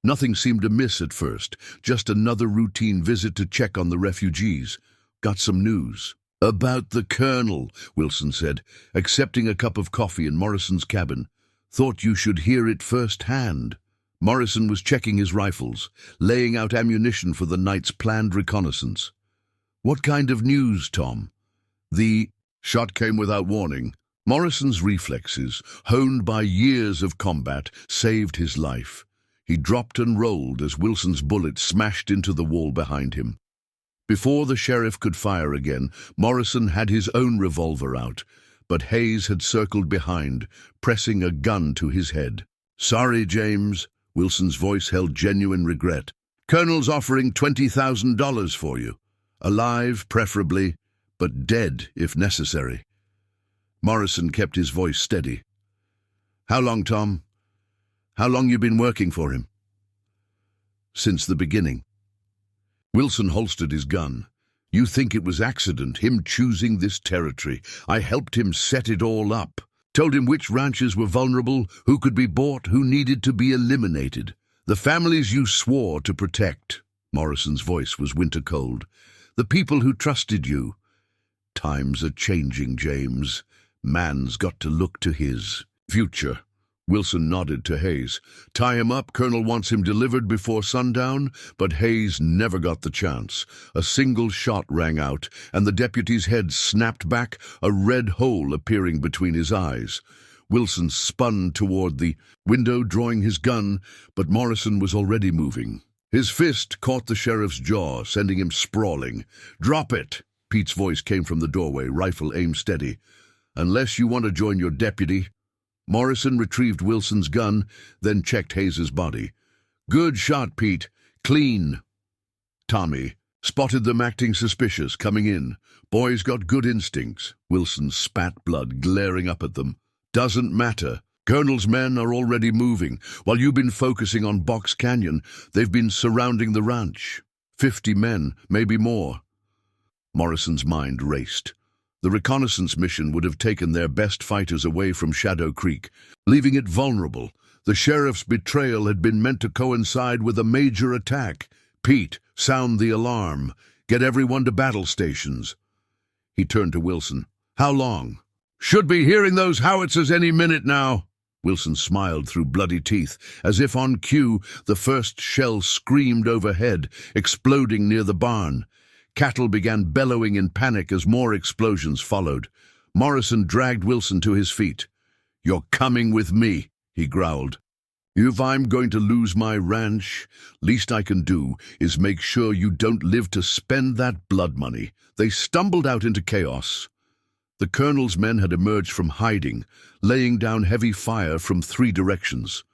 Nothing seemed amiss at first, just another routine visit to check on the refugees. "Got some news." "About the Colonel," Wilson said, accepting a cup of coffee in Morrison's cabin. "Thought you should hear it firsthand." Morrison was checking his rifles, laying out ammunition for the night's planned reconnaissance. "What kind of news, Tom?" "The shot came without warning." Morrison's reflexes, honed by years of combat, saved his life. He dropped and rolled as Wilson's bullet smashed into the wall behind him. Before the sheriff could fire again, Morrison had his own revolver out. but Hayes had circled behind, pressing a gun to his head. "Sorry, James." Wilson's voice held genuine regret. "Colonel's offering $20,000 for you. Alive, preferably, but dead if necessary." Morrison kept his voice steady. "How long, Tom? How long you been working for him?" "Since the beginning." Wilson holstered his gun. "You think it was accident, him choosing this territory. I helped him set it all up. Told him which ranches were vulnerable, who could be bought, who needed to be eliminated. The families you swore to protect." Morrison's voice was winter cold. "The people who trusted you. Times are changing, James. Man's got to look to his future." Wilson nodded to Hayes. "Tie him up. Colonel wants him delivered before sundown," but Hayes never got the chance. A single shot rang out, and the deputy's head snapped back, a red hole appearing between his eyes. Wilson spun toward the window, drawing his gun, but Morrison was already moving. His fist caught the sheriff's jaw, sending him sprawling. "Drop it!" Pete's voice came from the doorway, rifle aimed steady. "Unless you want to join your deputy." Morrison retrieved Wilson's gun, then checked Hayes's body. "Good shot, Pete. Clean." Tommy spotted them acting suspicious, coming in. "Boy's got good instincts." Wilson spat blood, glaring up at them. "Doesn't matter. Colonel's men are already moving. While you've been focusing on Box Canyon, they've been surrounding the ranch. 50 men, maybe more." Morrison's mind raced. The reconnaissance mission would have taken their best fighters away from Shadow Creek, leaving it vulnerable. The sheriff's betrayal had been meant to coincide with a major attack. "Pete, sound the alarm. Get everyone to battle stations." He turned to Wilson. "How long?" "Should be hearing those howitzers any minute now." Wilson smiled through bloody teeth. As if on cue, the first shell screamed overhead, exploding near the barn. Cattle began bellowing in panic as more explosions followed. Morrison dragged Wilson to his feet. "You're coming with me," he growled. "If I'm going to lose my ranch, least I can do is make sure you don't live to spend that blood money." They stumbled out into chaos. The colonel's men had emerged from hiding, laying down heavy fire from 3 directions.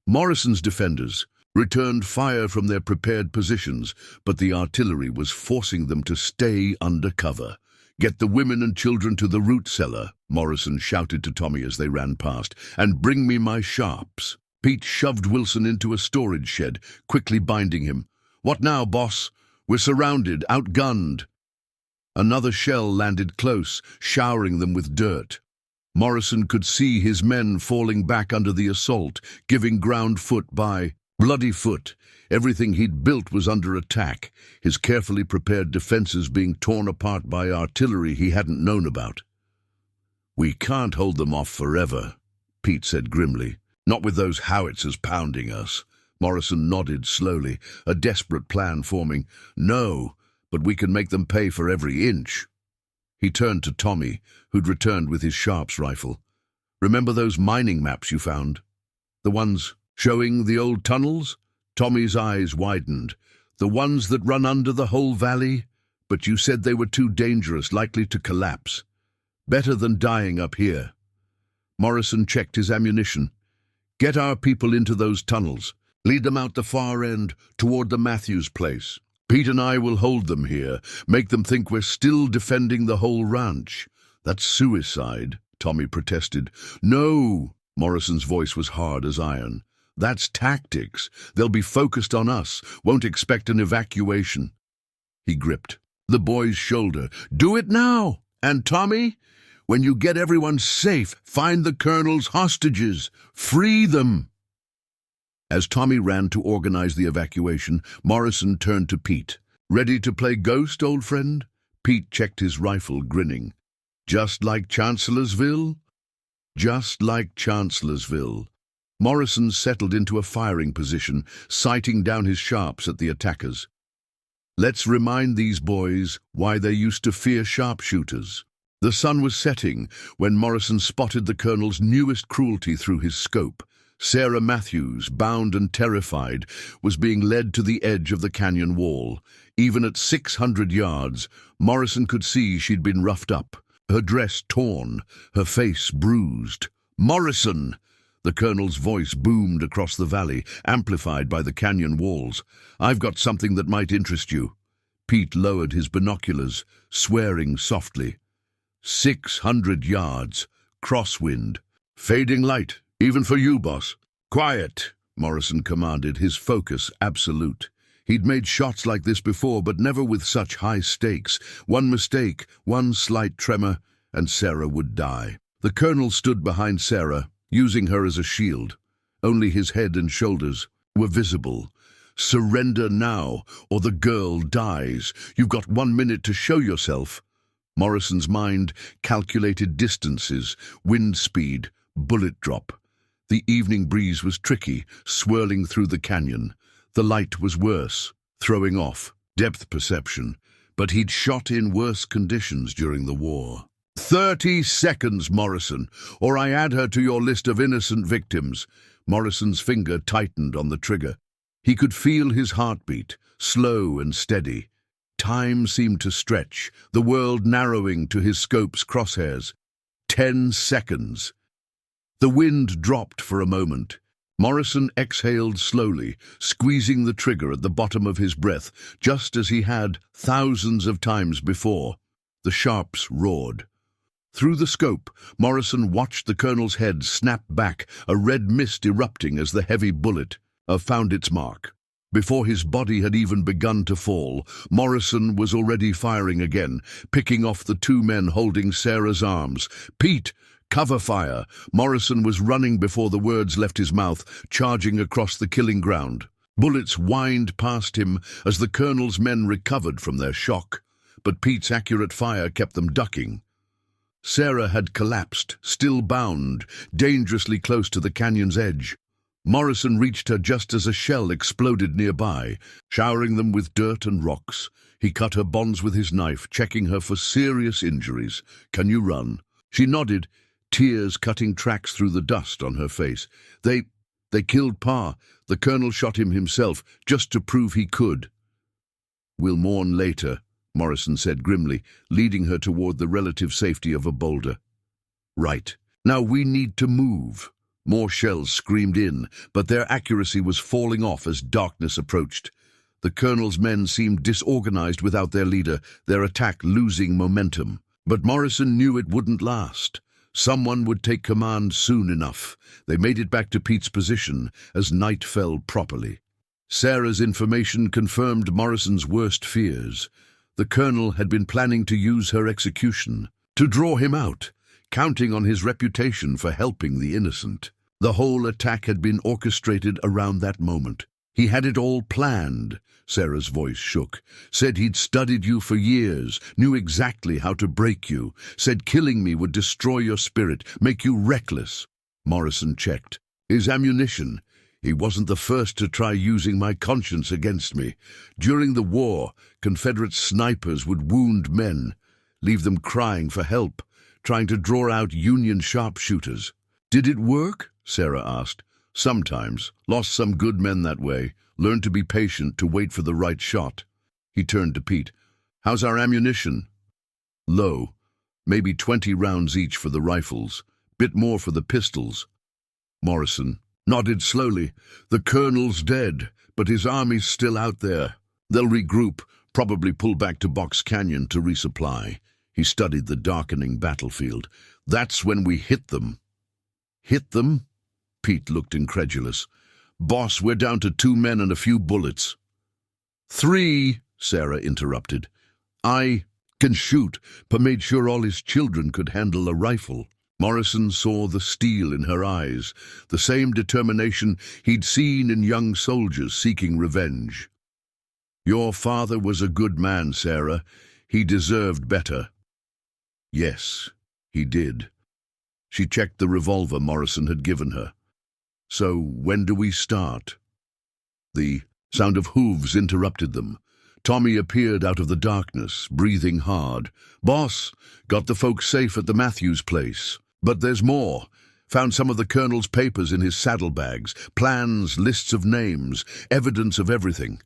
Morrison's defenders returned fire from their prepared positions, but the artillery was forcing them to stay under cover. "Get the women and children to the root cellar," Morrison shouted to Tommy as they ran past, "and bring me my sharps." Pete shoved Wilson into a storage shed, quickly binding him. "What now, boss? We're surrounded, outgunned." Another shell landed close, showering them with dirt. Morrison could see his men falling back under the assault, giving ground foot by bloody foot. Everything he'd built was under attack, his carefully prepared defenses being torn apart by artillery he hadn't known about. "We can't hold them off forever," Pete said grimly. "Not with those howitzers pounding us." Morrison nodded slowly, a desperate plan forming. "No, but we can make them pay for every inch." He turned to Tommy, who'd returned with his Sharps rifle. "Remember those mining maps you found? The ones showing the old tunnels?" Tommy's eyes widened. "The ones that run under the whole valley? But you said they were too dangerous, likely to collapse. Better than dying up here." Morrison checked his ammunition. "Get our people into those tunnels. Lead them out the far end, toward the Matthews place. Pete and I will hold them here, make them think we're still defending the whole ranch." "That's suicide," Tommy protested. "No," Morrison's voice was hard as iron. "That's tactics. They'll be focused on us, won't expect an evacuation." He gripped the boy's shoulder. "Do it now! And Tommy, when you get everyone safe, find the colonel's hostages. Free them." As Tommy ran to organize the evacuation, Morrison turned to Pete. "Ready to play ghost, old friend?" Pete checked his rifle, grinning. "Just like Chancellorsville?" "Just like Chancellorsville." Morrison settled into a firing position, sighting down his sharps at the attackers. "Let's remind these boys why they used to fear sharpshooters." The sun was setting when Morrison spotted the colonel's newest cruelty through his scope. Sarah Matthews, bound and terrified, was being led to the edge of the canyon wall. Even at 600 yards, Morrison could see she'd been roughed up. her dress torn, her face bruised. "Morrison!" The colonel's voice boomed across the valley, amplified by the canyon walls. "I've got something that might interest you." Pete lowered his binoculars, swearing softly. 600 yards. Crosswind. "Fading light, even for you, boss." "Quiet," Morrison commanded, his focus absolute. He'd made shots like this before, but never with such high stakes. One mistake, one slight tremor, and Sarah would die. The colonel stood behind Sarah, using her as a shield. Only his head and shoulders were visible. "Surrender now, or the girl dies. You've got 1 minute to show yourself." Morrison's mind calculated distances, wind speed, bullet drop. The evening breeze was tricky, swirling through the canyon. The light was worse, throwing off depth perception, but he'd shot in worse conditions during the war. 30 seconds, Morrison, or I add her to your list of innocent victims." Morrison's finger tightened on the trigger. He could feel his heartbeat, slow and steady. Time seemed to stretch, the world narrowing to his scope's crosshairs. 10 seconds. The wind dropped for a moment. Morrison exhaled slowly, squeezing the trigger at the bottom of his breath, just as he had thousands of times before. The sharps roared. Through the scope, Morrison watched the colonel's head snap back, a red mist erupting as the heavy bullet found its mark. Before his body had even begun to fall, Morrison was already firing again, picking off the 2 men holding Sarah's arms. "Pete! Cover fire!" Morrison was running before the words left his mouth, charging across the killing ground. Bullets whined past him as the colonel's men recovered from their shock, but Pete's accurate fire kept them ducking. Sarah had collapsed, still bound, dangerously close to the canyon's edge. Morrison reached her just as a shell exploded nearby, showering them with dirt and rocks. He cut her bonds with his knife, checking her for serious injuries. "Can you run?" She nodded, tears cutting tracks through the dust on her face. They killed Pa. The colonel shot him himself, just to prove he could." "We'll mourn later," Morrison said grimly, leading her toward the relative safety of a boulder. "Right. Now we need to move." More shells screamed in, but their accuracy was falling off as darkness approached. The colonel's men seemed disorganized without their leader, their attack losing momentum. But Morrison knew it wouldn't last. Someone would take command soon enough. They made it back to Pete's position as night fell properly. Sarah's information confirmed Morrison's worst fears. The colonel had been planning to use her execution, to draw him out, counting on his reputation for helping the innocent. The whole attack had been orchestrated around that moment. He had it all planned. Sarah's voice shook. "Said he'd studied you for years, knew exactly how to break you. Said killing me would destroy your spirit, make you reckless." Morrison checked. "His ammunition. He wasn't the first to try using my conscience against me. During the war, Confederate snipers would wound men, leave them crying for help, trying to draw out Union sharpshooters." "Did it work?" Sarah asked. "Sometimes. Lost some good men that way. Learned to be patient, to wait for the right shot." He turned to Pete. "How's our ammunition?" "Low. Maybe 20 rounds each for the rifles. Bit more for the pistols." Morrison nodded slowly. "The colonel's dead, but his army's still out there. They'll regroup, probably pull back to Box Canyon to resupply." He studied the darkening battlefield. "That's when we hit them." "Hit them?" Pete looked incredulous. "Boss, we're down to 2 men and a few bullets." "3," Sarah interrupted. "I can shoot, but made sure all his children could handle a rifle." Morrison saw the steel in her eyes, the same determination he'd seen in young soldiers seeking revenge. "Your father was a good man, Sarah. He deserved better." "Yes, he did." She checked the revolver Morrison had given her. "So when do we start?" The sound of hooves interrupted them. Tommy appeared out of the darkness, breathing hard. "Boss, got the folks safe at the Matthews place. But there's more. Found some of the colonel's papers in his saddlebags, plans, lists of names, evidence of everything."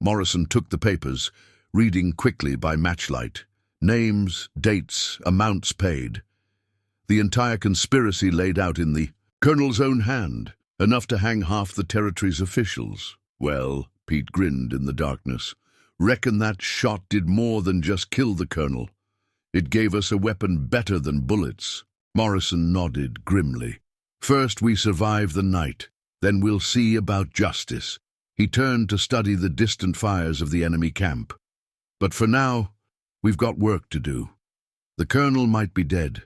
Morrison took the papers, reading quickly by matchlight. Names, dates, amounts paid. The entire conspiracy laid out in the Colonel's own hand, enough to hang half the territory's officials. Well, Pete grinned in the darkness. Reckon that shot did more than just kill the Colonel. It gave us a weapon better than bullets. Morrison nodded grimly. First we survive the night, then we'll see about justice. He turned to study the distant fires of the enemy camp. But for now, we've got work to do. The Colonel might be dead,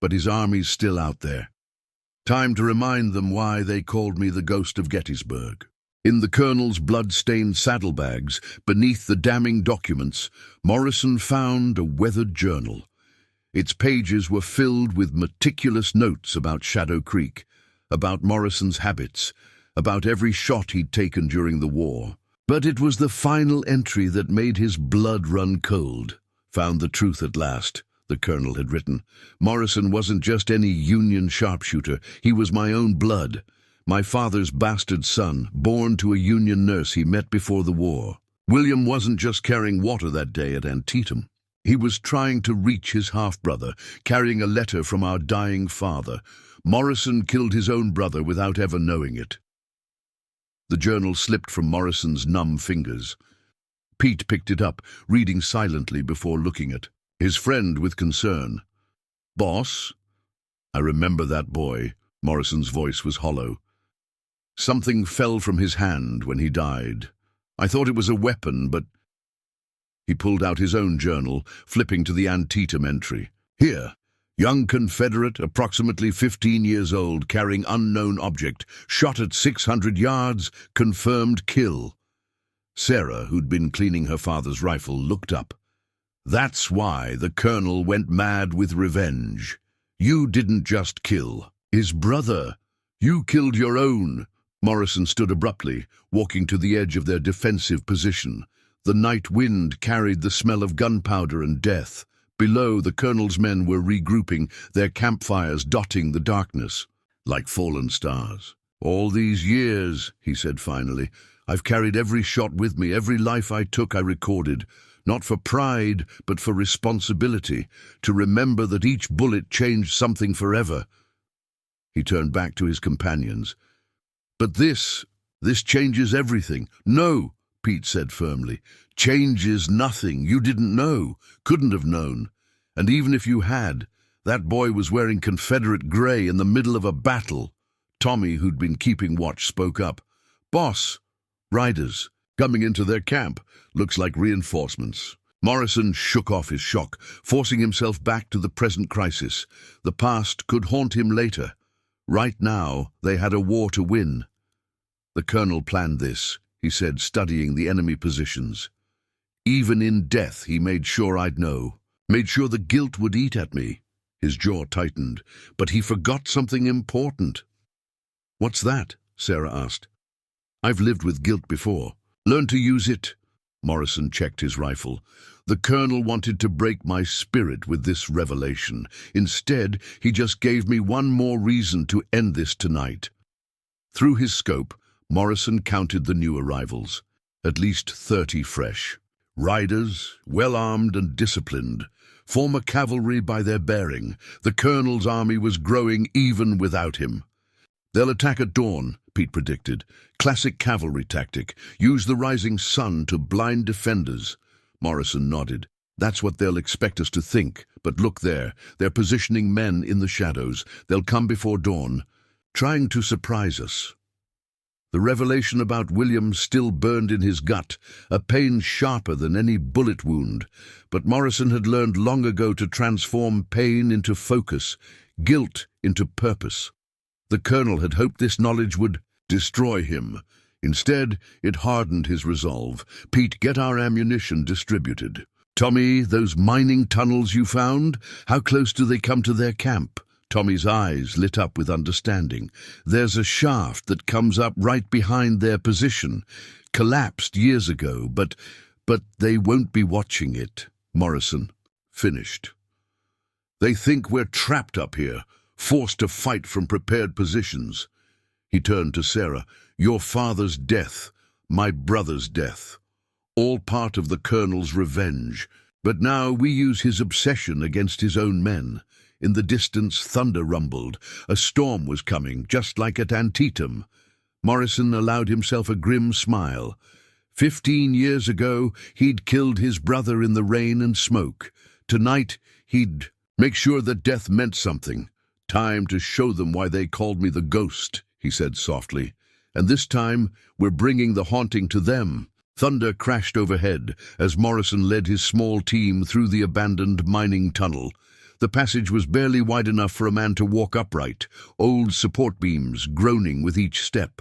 but his army's still out there. Time to remind them why they called me the Ghost of Gettysburg. In the Colonel's blood-stained saddlebags, beneath the damning documents, Morrison found a weathered journal. Its pages were filled with meticulous notes about Shadow Creek, about Morrison's habits, about every shot he'd taken during the war. But it was the final entry that made his blood run cold. Found the truth at last, the Colonel had written. Morrison wasn't just any Union sharpshooter, he was my own blood. My father's bastard son, born to a Union nurse he met before the war. William wasn't just carrying water that day at Antietam. He was trying to reach his half-brother, carrying a letter from our dying father. Morrison killed his own brother without ever knowing it. The journal slipped from Morrison's numb fingers. Pete picked it up, reading silently before looking at his friend with concern. "Boss?" "I remember that boy." Morrison's voice was hollow. "Something fell from his hand when he died. I thought it was a weapon, but—" He pulled out his own journal, flipping to the Antietam entry. "Here. Young Confederate, approximately 15 years old, carrying unknown object, shot at 600 yards, confirmed kill." Sarah, who'd been cleaning her father's rifle, looked up. "That's why the Colonel went mad with revenge. You didn't just kill his brother. You killed your own." Morrison stood abruptly, walking to the edge of their defensive position. The night wind carried the smell of gunpowder and death. Below, the Colonel's men were regrouping, their campfires dotting the darkness, like fallen stars. "All these years," he said finally, "I've carried every shot with me, every life I took I recorded, not for pride, but for responsibility, to remember that each bullet changed something forever." He turned back to his companions. "But this changes everything." "No," Pete said firmly. "Changes nothing. You didn't know, couldn't have known. And even if you had, that boy was wearing Confederate gray in the middle of a battle." Tommy, who'd been keeping watch, spoke up. "Boss, riders, coming into their camp. Looks like reinforcements." Morrison shook off his shock, forcing himself back to the present crisis. The past could haunt him later. Right now, they had a war to win. "The Colonel planned this," he said, studying the enemy positions. "Even in death, he made sure I'd know. Made sure the guilt would eat at me." His jaw tightened. "But he forgot something important." "What's that?" Sarah asked. "I've lived with guilt before. Learn to use it." Morrison checked his rifle. "The Colonel wanted to break my spirit with this revelation. Instead, he just gave me one more reason to end this tonight." Through his scope, Morrison counted the new arrivals. At least 30 fresh. Riders, well-armed and disciplined. Former cavalry by their bearing. The Colonel's army was growing even without him. "They'll attack at dawn," Pete predicted. "Classic cavalry tactic. Use the rising sun to blind defenders." Morrison nodded. "That's what they'll expect us to think. But look there. They're positioning men in the shadows. They'll come before dawn, trying to surprise us." The revelation about William still burned in his gut, a pain sharper than any bullet wound. But Morrison had learned long ago to transform pain into focus, guilt into purpose. The Colonel had hoped this knowledge would destroy him. Instead, it hardened his resolve. "Pete, get our ammunition distributed." "Tommy, those mining tunnels you found, how close do they come to their camp?" Tommy's eyes lit up with understanding. "There's a shaft that comes up right behind their position. Collapsed years ago, but they won't be watching it." Morrison finished. "They think we're trapped up here, forced to fight from prepared positions." He turned to Sarah. "Your father's death, my brother's death, all part of the Colonel's revenge. But now we use his obsession against his own men. In the distance, thunder rumbled. A storm was coming, just like at Antietam. Morrison allowed himself a grim smile. 15 years ago, he'd killed his brother in the rain and smoke. Tonight, he'd make sure that death meant something. Time to show them why they called me the Ghost, he said softly. And this time, we're bringing the haunting to them. Thunder crashed overhead as Morrison led his small team through the abandoned mining tunnel. The passage was barely wide enough for a man to walk upright, old support beams groaning with each step.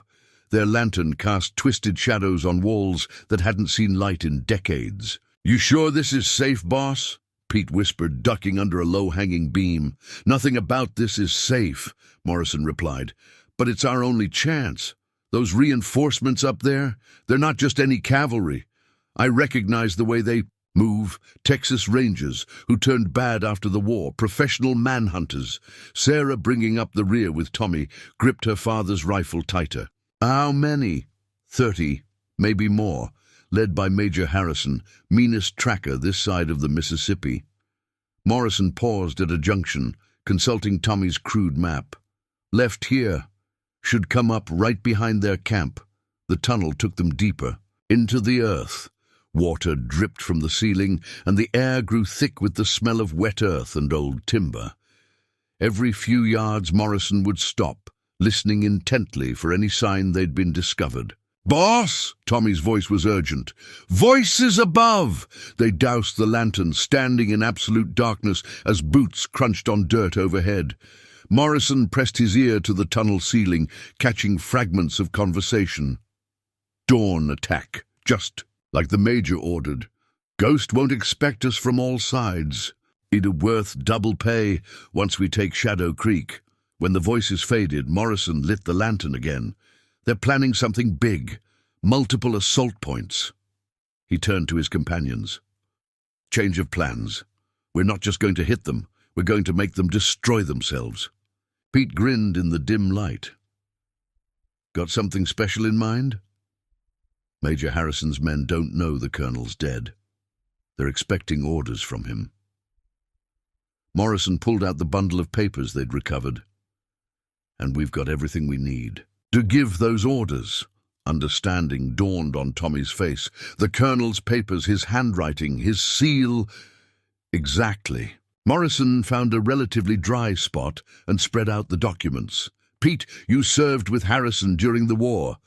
Their lantern cast twisted shadows on walls that hadn't seen light in decades. "You sure this is safe, boss?" Pete whispered, ducking under a low-hanging beam. "Nothing about this is safe," Morrison replied. "But it's our only chance. Those reinforcements up there, they're not just any cavalry. I recognize the way they move. Texas Rangers, who turned bad after the war, professional manhunters." Sarah, bringing up the rear with Tommy, gripped her father's rifle tighter. "How many?" 30, maybe more, led by Major Harrison, meanest tracker this side of the Mississippi. Morrison paused at a junction, consulting Tommy's crude map. "Left here. Should come up right behind their camp." The tunnel took them deeper, into the earth. Water dripped from the ceiling, and the air grew thick with the smell of wet earth and old timber. Every few yards Morrison would stop, listening intently for any sign they'd been discovered. "Boss!" Tommy's voice was urgent. "Voices above!" They doused the lantern, standing in absolute darkness as boots crunched on dirt overhead. Morrison pressed his ear to the tunnel ceiling, catching fragments of conversation. "Dawn attack, just like the Major ordered. Ghost won't expect us from all sides. It'll worth double pay once we take Shadow Creek." When the voices faded, Morrison lit the lantern again. "They're planning something big, multiple assault points." He turned to his companions. "Change of plans. We're not just going to hit them, we're going to make them destroy themselves." Pete grinned in the dim light. "Got something special in mind?" Major Harrison's men don't know the colonel's dead. They're expecting orders from him. Morrison pulled out the bundle of papers they'd recovered. "And we've got everything we need to give those orders." Understanding dawned on Tommy's face. The colonel's papers, his handwriting, his seal. Exactly. Morrison found a relatively dry spot and spread out the documents. "Pete, you served with Harrison during the war.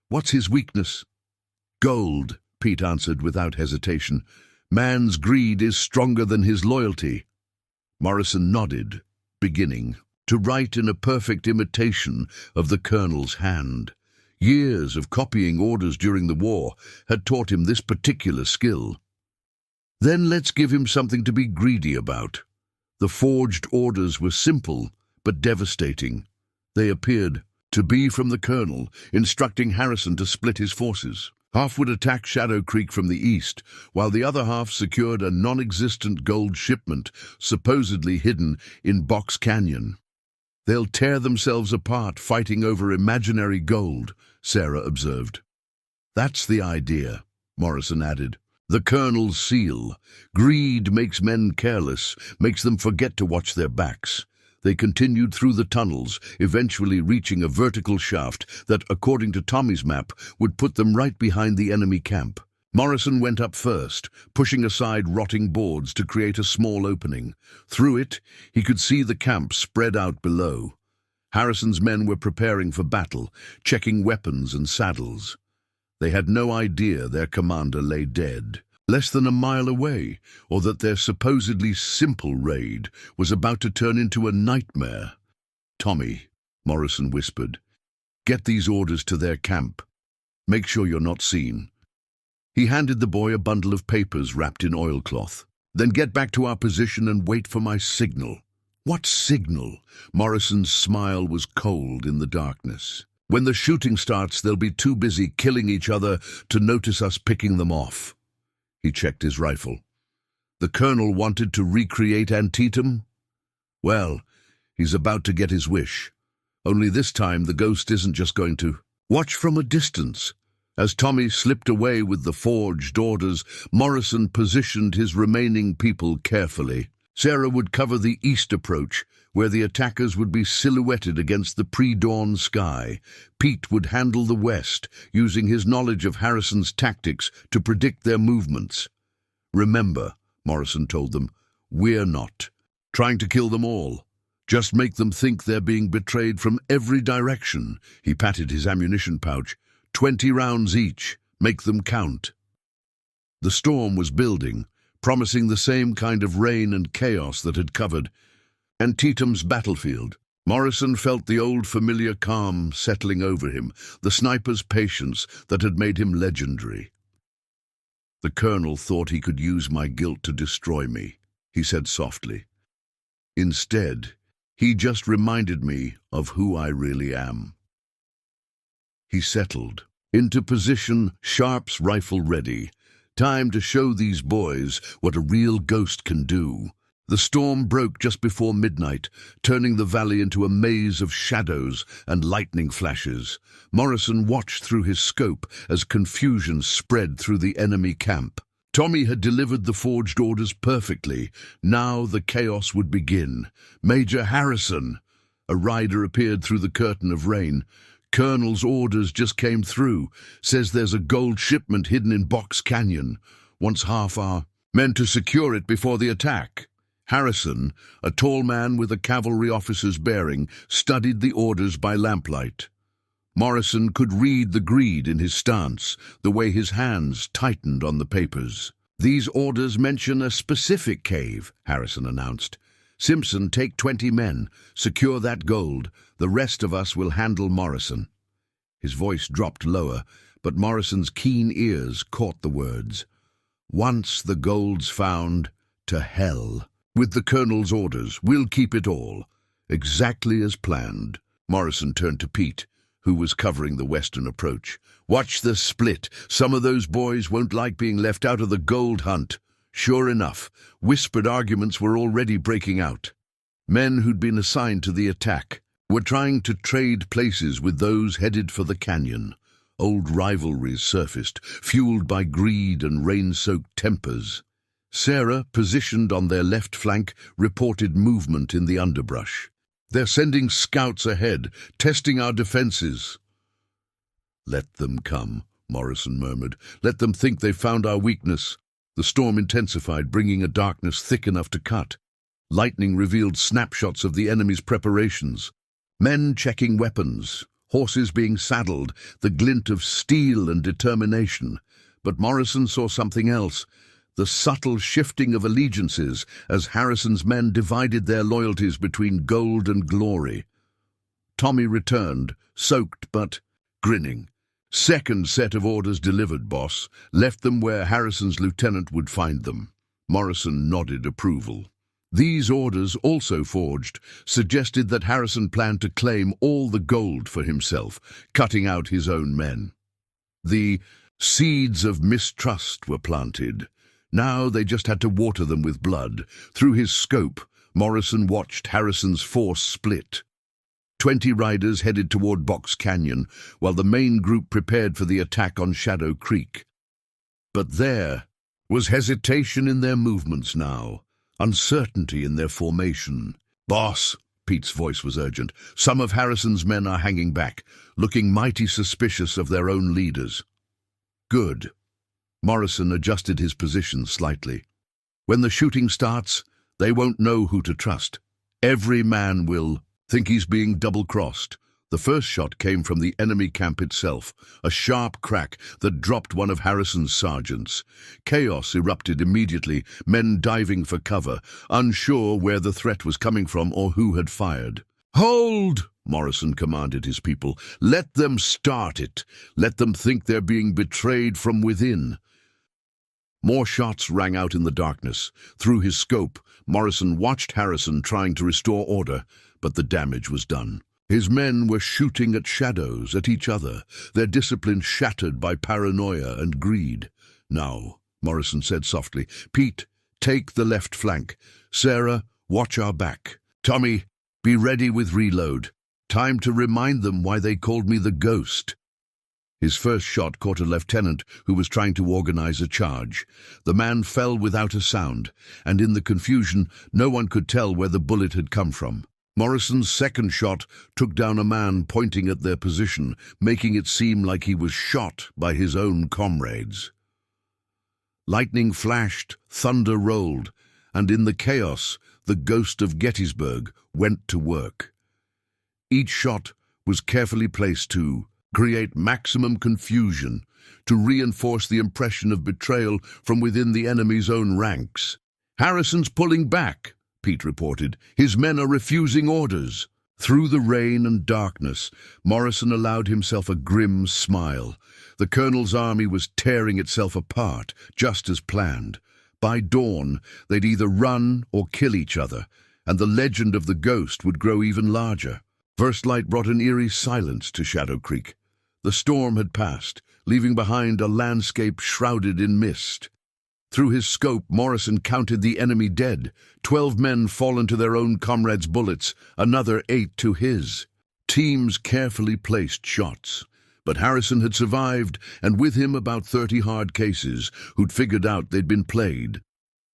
What's his weakness?" "Gold," Pete answered without hesitation. "Man's greed is stronger than his loyalty." Morrison nodded, beginning to write in a perfect imitation of the colonel's hand. Years of copying orders during the war had taught him this particular skill. "Then let's give him something to be greedy about." The forged orders were simple but devastating. They appeared to be from the colonel, instructing Harrison to split his forces. Half would attack Shadow Creek from the east, while the other half secured a non-existent gold shipment supposedly hidden in Box Canyon. "They'll tear themselves apart fighting over imaginary gold," Sarah observed. "That's the idea," Morrison added. "The colonel's seal. Greed makes men careless, makes them forget to watch their backs." They continued through the tunnels, eventually reaching a vertical shaft that, according to Tommy's map, would put them right behind the enemy camp. Morrison went up first, pushing aside rotting boards to create a small opening. Through it, he could see the camp spread out below. Harrison's men were preparing for battle, checking weapons and saddles. They had no idea their commander lay dead, less than a mile away, or that their supposedly simple raid was about to turn into a nightmare. "Tommy," Morrison whispered, "get these orders to their camp. Make sure you're not seen." He handed the boy a bundle of papers wrapped in oilcloth. "Then get back to our position and wait for my signal." "What signal?" Morrison's smile was cold in the darkness. "When the shooting starts, they'll be too busy killing each other to notice us picking them off." He checked his rifle. "The colonel wanted to recreate Antietam? Well, he's about to get his wish. Only this time the ghost isn't just going to watch from a distance. As Tommy slipped away with the forged orders, Morrison positioned his remaining people carefully. Sarah would cover the east approach, where the attackers would be silhouetted against the pre-dawn sky. Pete would handle the west, using his knowledge of Harrison's tactics to predict their movements. "Remember," Morrison told them, "we're not trying to kill them all. Just make them think they're being betrayed from every direction." He patted his ammunition pouch. 20 rounds each. Make them count." The storm was building, promising the same kind of rain and chaos that had covered Antietam's battlefield. Morrison felt the old familiar calm settling over him, the sniper's patience that had made him legendary. "The colonel thought he could use my guilt to destroy me," he said softly. "Instead, he just reminded me of who I really am." He settled into position, Sharp's rifle ready. Time to show these boys what a real ghost can do. The storm broke just before midnight, turning the valley into a maze of shadows and lightning flashes. Morrison watched through his scope as confusion spread through the enemy camp. Tommy had delivered the forged orders perfectly. Now the chaos would begin. "Major Harrison!" A rider appeared through the curtain of rain. "Colonel's orders just came through. Says there's a gold shipment hidden in Box Canyon. Wants half our men to secure it before the attack." Harrison, a tall man with a cavalry officer's bearing, studied the orders by lamplight. Morrison could read the greed in his stance, the way his hands tightened on the papers. "These orders mention a specific cave," Harrison announced. "Simpson, take 20 men. Secure that gold. The rest of us will handle Morrison." His voice dropped lower, but Morrison's keen ears caught the words. "Once the gold's found, to hell. With the colonel's orders, we'll keep it all." "Exactly as planned." Morrison turned to Pete, who was covering the western approach. "Watch the split. Some of those boys won't like being left out of the gold hunt." Sure enough, whispered arguments were already breaking out. Men who'd been assigned to the attack were trying to trade places with those headed for the canyon. Old rivalries surfaced, fueled by greed and rain-soaked tempers. Sarah, positioned on their left flank, reported movement in the underbrush. "They're sending scouts ahead, testing our defenses." "Let them come," Morrison murmured. "Let them think they've found our weakness." The storm intensified, bringing a darkness thick enough to cut. Lightning revealed snapshots of the enemy's preparations. Men checking weapons, horses being saddled, the glint of steel and determination. But Morrison saw something else. The subtle shifting of allegiances as Harrison's men divided their loyalties between gold and glory. Tommy returned, soaked but grinning. "Second set of orders delivered, boss. Left them where Harrison's lieutenant would find them." Morrison nodded approval. These orders, also forged, suggested that Harrison planned to claim all the gold for himself, cutting out his own men. The seeds of mistrust were planted. Now they just had to water them with blood. Through his scope, Morrison watched Harrison's force split. 20 riders headed toward Box Canyon, while the main group prepared for the attack on Shadow Creek. But there was hesitation in their movements now, uncertainty in their formation. "Boss," Pete's voice was urgent, "some of Harrison's men are hanging back, looking mighty suspicious of their own leaders." "Good." Morrison adjusted his position slightly. "When the shooting starts, they won't know who to trust. Every man will think he's being double-crossed." The first shot came from the enemy camp itself, a sharp crack that dropped one of Harrison's sergeants. Chaos erupted immediately, men diving for cover, unsure where the threat was coming from or who had fired. "Hold!" Morrison commanded his people. "Let them start it. Let them think they're being betrayed from within." More shots rang out in the darkness. Through his scope, Morrison watched Harrison trying to restore order, but the damage was done. His men were shooting at shadows, at each other, their discipline shattered by paranoia and greed. "Now," Morrison said softly, "Pete, take the left flank. Sarah, watch our back. Tommy, be ready with reload. Time to remind them why they called me the Ghost." His first shot caught a lieutenant who was trying to organize a charge. The man fell without a sound, and in the confusion, no one could tell where the bullet had come from. Morrison's second shot took down a man pointing at their position, making it seem like he was shot by his own comrades. Lightning flashed, thunder rolled, and in the chaos, the ghost of Gettysburg went to work. Each shot was carefully placed to create maximum confusion, to reinforce the impression of betrayal from within the enemy's own ranks. "Harrison's pulling back," Pete reported. "His men are refusing orders." Through the rain and darkness, Morrison allowed himself a grim smile. The colonel's army was tearing itself apart, just as planned. By dawn, they'd either run or kill each other, and the legend of the ghost would grow even larger. First light brought an eerie silence to Shadow Creek. The storm had passed, leaving behind a landscape shrouded in mist. Through his scope, Morrison counted the enemy dead. 12 men fallen to their own comrades' bullets, another 8 to his. Teams carefully placed shots. But Harrison had survived, and with him about 30 hard cases who'd figured out they'd been played.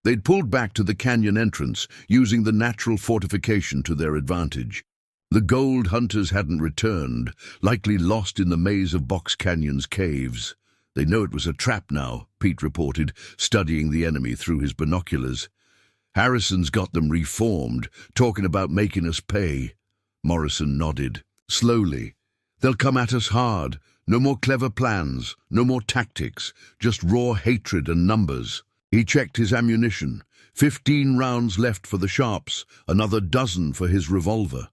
They'd pulled back to the canyon entrance, using the natural fortification to their advantage. The gold hunters hadn't returned, likely lost in the maze of Box Canyon's caves. "They know it was a trap now," Pete reported, studying the enemy through his binoculars. "Harrison's got them reformed, talking about making us pay." Morrison nodded. "Slowly. They'll come at us hard. No more clever plans, no more tactics, just raw hatred and numbers." He checked his ammunition. 15 rounds left for the sharps, another dozen for his revolver.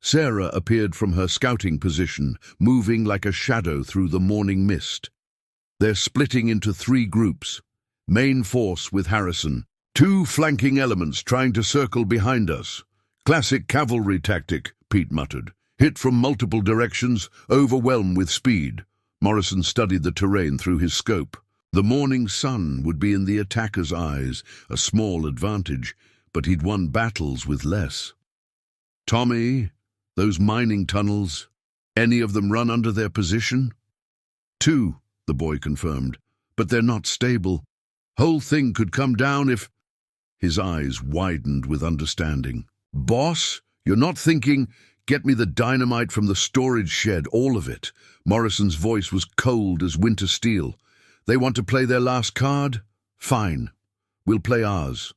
Sarah appeared from her scouting position, moving like a shadow through the morning mist. "They're splitting into 3 groups. Main force with Harrison. 2 flanking elements trying to circle behind us. Classic cavalry tactic," Pete muttered. "Hit from multiple directions, overwhelm with speed." Morrison studied the terrain through his scope. The morning sun would be in the attacker's eyes, a small advantage, but he'd won battles with less. "Tommy, those mining tunnels, any of them run under their position?" "2, the boy confirmed, "but they're not stable. Whole thing could come down if—" His eyes widened with understanding. "Boss, you're not thinking, get me the dynamite from the storage shed, all of it." Morrison's voice was cold as winter steel. "They want to play their last card? Fine. We'll play ours."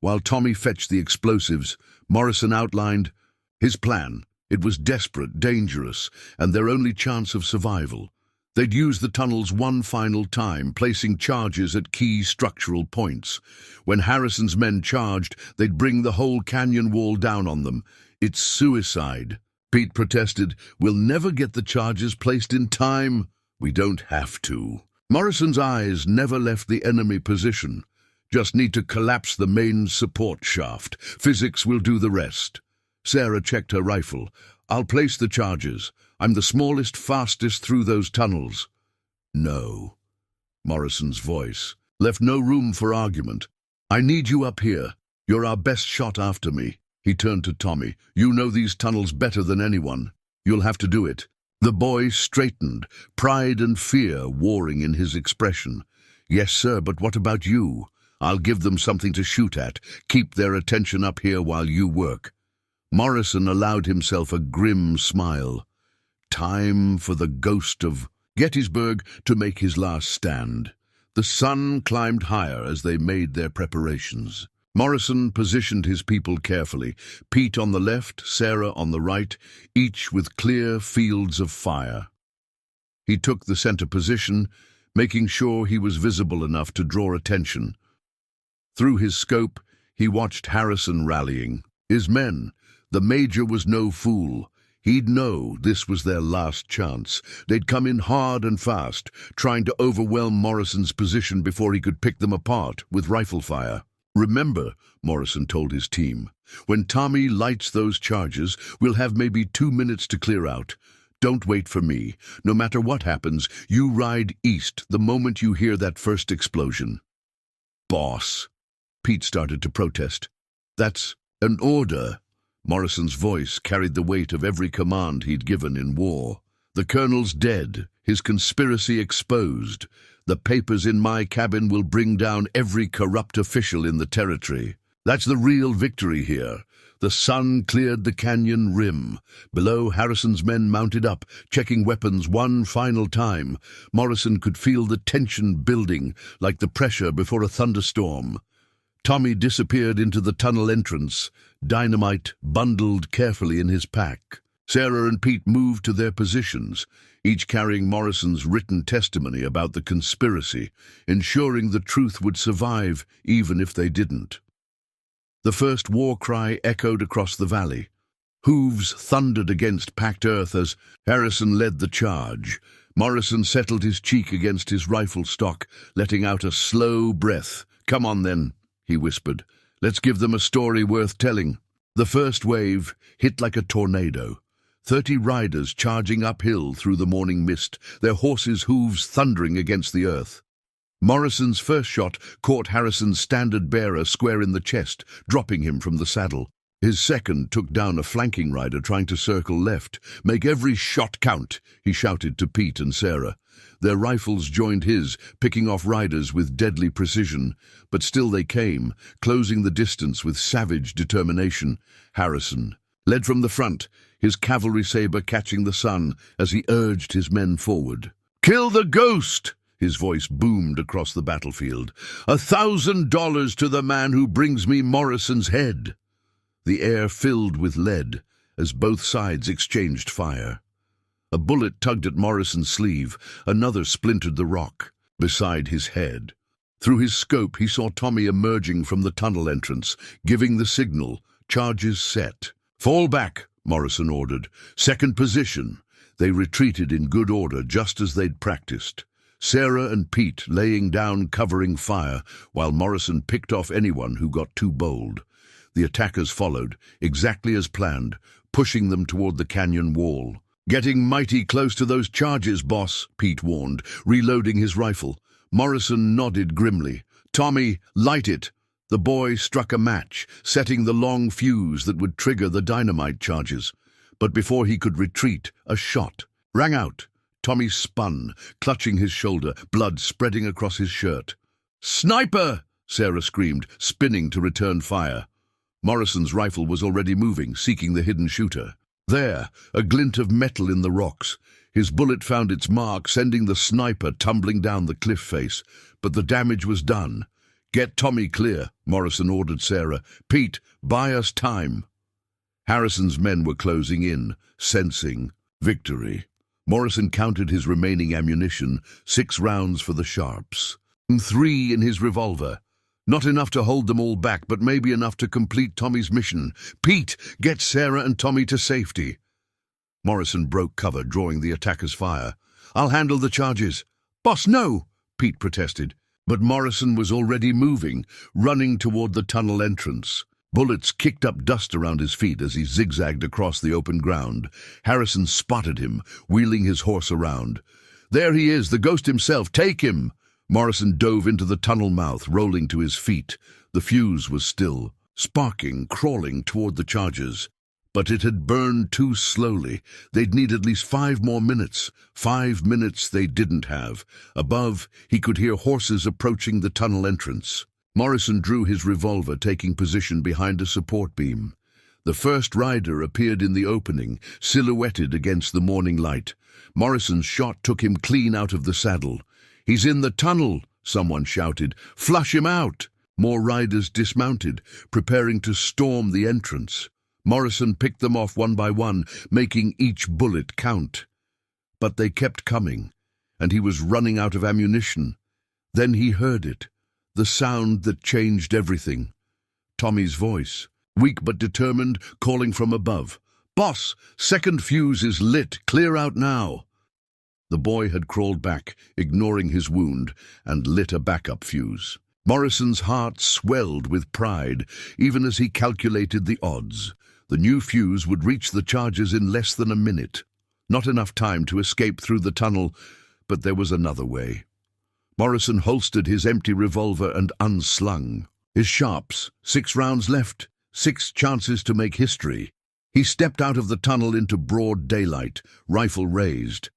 While Tommy fetched the explosives, Morrison outlined his plan. It was desperate, dangerous, and their only chance of survival. They'd use the tunnels one final time, placing charges at key structural points. When Harrison's men charged, they'd bring the whole canyon wall down on them. "It's suicide," Pete protested. "We'll never get the charges placed in time." "We don't have to." Morrison's eyes never left the enemy position. "Just need to collapse the main support shaft. Physics will do the rest." Sarah checked her rifle. "I'll place the charges. I'm the smallest, fastest through those tunnels." "No." Morrison's voice left no room for argument. "I need you up here. You're our best shot after me." He turned to Tommy. "You know these tunnels better than anyone. You'll have to do it." The boy straightened, pride and fear warring in his expression. "Yes, sir, but what about you? I'll give them something to shoot at. Keep their attention up here while you work." Morrison allowed himself a grim smile. Time for the ghost of Gettysburg to make his last stand. The sun climbed higher as they made their preparations. Morrison positioned his people carefully, Pete on the left, Sarah on the right, each with clear fields of fire. He took the center position, making sure he was visible enough to draw attention. Through his scope, he watched Harrison rallying. His men. The major was no fool. He'd know this was their last chance. They'd come in hard and fast, trying to overwhelm Morrison's position before he could pick them apart with rifle fire. "Remember," Morrison told his team, "when Tommy lights those charges, we'll have maybe 2 minutes to clear out. Don't wait for me. No matter what happens, you ride east the moment you hear that first explosion." "Boss," Pete started to protest. "That's an order." Morrison's voice carried the weight of every command he'd given in war. The colonel's dead, his conspiracy exposed. The papers in my cabin will bring down every corrupt official in the territory. That's the real victory here. The sun cleared the canyon rim. Below, Harrison's men mounted up, checking weapons one final time. Morrison could feel the tension building, like the pressure before a thunderstorm. Tommy disappeared into the tunnel entrance, dynamite bundled carefully in his pack. Sarah and Pete moved to their positions, each carrying Morrison's written testimony about the conspiracy, ensuring the truth would survive even if they didn't. The first war cry echoed across the valley. Hooves thundered against packed earth as Harrison led the charge. Morrison settled his cheek against his rifle stock, letting out a slow breath. "Come on then," he whispered. "Let's give them a story worth telling." The first wave hit like a tornado. 30 riders charging uphill through the morning mist, their horses' hooves thundering against the earth. Morrison's first shot caught Harrison's standard bearer square in the chest, dropping him from the saddle. His second took down a flanking rider trying to circle left. "Make every shot count," he shouted to Pete and Sarah. Their rifles joined his, picking off riders with deadly precision, but still they came, closing the distance with savage determination. Harrison led from the front, his cavalry saber catching the sun as he urged his men forward. "Kill the ghost!" His voice boomed across the battlefield. $1,000 to the man who brings me Morrison's head." The air filled with lead as both sides exchanged fire. A bullet tugged at Morrison's sleeve, another splintered the rock beside his head. Through his scope he saw Tommy emerging from the tunnel entrance, giving the signal. Charges set. "Fall back," Morrison ordered. "Second position." They retreated in good order, just as they'd practiced. Sarah and Pete laying down covering fire, while Morrison picked off anyone who got too bold. The attackers followed, exactly as planned, pushing them toward the canyon wall. "Getting mighty close to those charges, boss," Pete warned, reloading his rifle. Morrison nodded grimly. "Tommy, light it." The boy struck a match, setting the long fuse that would trigger the dynamite charges. But before he could retreat, a shot rang out. Tommy spun, clutching his shoulder, blood spreading across his shirt. "Sniper!" Sarah screamed, spinning to return fire. Morrison's rifle was already moving, seeking the hidden shooter. There, a glint of metal in the rocks. His bullet found its mark, sending the sniper tumbling down the cliff face. But the damage was done. "Get Tommy clear," Morrison ordered Sarah. "Pete, buy us time." Harrison's men were closing in, sensing victory. Morrison counted his remaining ammunition, 6 rounds for the sharps, and 3 in his revolver. Not enough to hold them all back, but maybe enough to complete Tommy's mission. "Pete, get Sarah and Tommy to safety." Morrison broke cover, drawing the attacker's fire. "I'll handle the charges." "Boss, no!" Pete protested. But Morrison was already moving, running toward the tunnel entrance. Bullets kicked up dust around his feet as he zigzagged across the open ground. Harrison spotted him, wheeling his horse around. "There he is, the ghost himself. Take him!" Morrison dove into the tunnel mouth, rolling to his feet. The fuse was still, sparking, crawling toward the charges. But it had burned too slowly. They'd need at least 5 more minutes. 5 minutes they didn't have. Above, he could hear horses approaching the tunnel entrance. Morrison drew his revolver, taking position behind a support beam. The first rider appeared in the opening, silhouetted against the morning light. Morrison's shot took him clean out of the saddle. "He's in the tunnel," someone shouted. "Flush him out!" More riders dismounted, preparing to storm the entrance. Morrison picked them off one by one, making each bullet count. But they kept coming, and he was running out of ammunition. Then he heard it, the sound that changed everything. Tommy's voice, weak but determined, calling from above. "Boss, second fuse is lit. Clear out now." The boy had crawled back, ignoring his wound, and lit a backup fuse. Morrison's heart swelled with pride, even as he calculated the odds. The new fuse would reach the charges in less than a minute. Not enough time to escape through the tunnel, but there was another way. Morrison holstered his empty revolver and unslung his sharps. 6 rounds left, 6 chances to make history. He stepped out of the tunnel into broad daylight, rifle raised.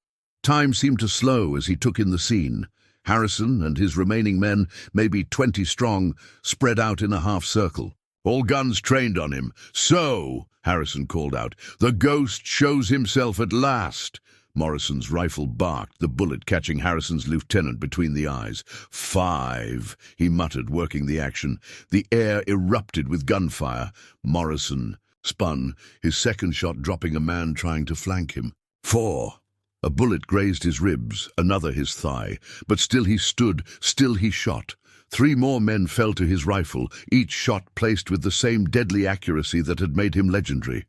Time seemed to slow as he took in the scene. Harrison and his remaining men, maybe 20 strong, spread out in a half-circle. All guns trained on him. "So," Harrison called out, "the ghost shows himself at last." Morrison's rifle barked, the bullet catching Harrison's lieutenant between the eyes. "5," he muttered, working the action. The air erupted with gunfire. Morrison spun, his second shot dropping a man trying to flank him. 4. A bullet grazed his ribs, another his thigh, but still he stood, still he shot. 3 more men fell to his rifle, each shot placed with the same deadly accuracy that had made him legendary.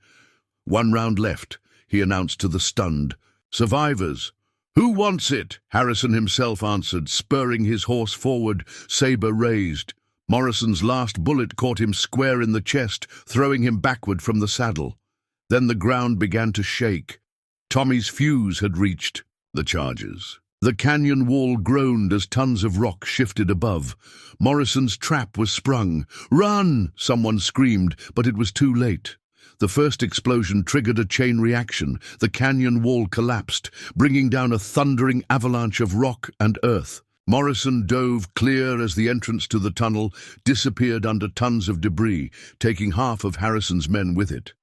"1 round left," he announced to the stunned. "Survivors." "Who wants it?" Harrison himself answered, spurring his horse forward, saber raised. Morrison's last bullet caught him square in the chest, throwing him backward from the saddle. Then the ground began to shake. Tommy's fuse had reached the charges. The canyon wall groaned as tons of rock shifted above. Morrison's trap was sprung. "Run!" someone screamed, but it was too late. The first explosion triggered a chain reaction. The canyon wall collapsed, bringing down a thundering avalanche of rock and earth. Morrison dove clear as the entrance to the tunnel disappeared under tons of debris, taking half of Harrison's men with it.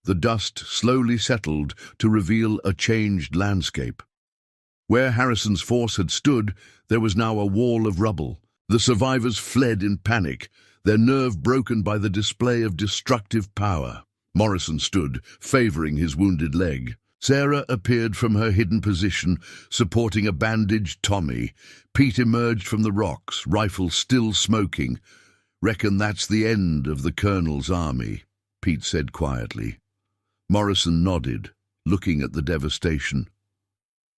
The dust slowly settled to reveal a changed landscape. Where Harrison's force had stood, there was now a wall of rubble. The survivors fled in panic, their nerve broken by the display of destructive power. Morrison stood, favoring his wounded leg. Sarah appeared from her hidden position, supporting a bandaged Tommy. Pete emerged from the rocks, rifle still smoking. "Reckon that's the end of the Colonel's army," Pete said quietly. Morrison nodded, looking at the devastation.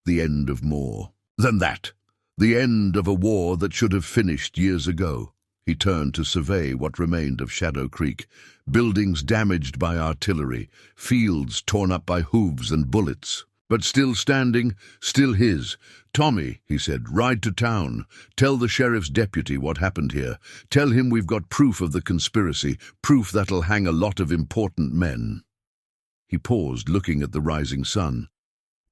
The end of more than that. The end of a war that should have finished years ago. He turned to survey what remained of Shadow Creek. Buildings damaged by artillery, fields torn up by hooves and bullets. But still standing, still his. "Tommy," he said, "ride to town. Tell the sheriff's deputy what happened here. Tell him we've got proof of the conspiracy, proof that'll hang a lot of important men." He paused, looking at the rising sun.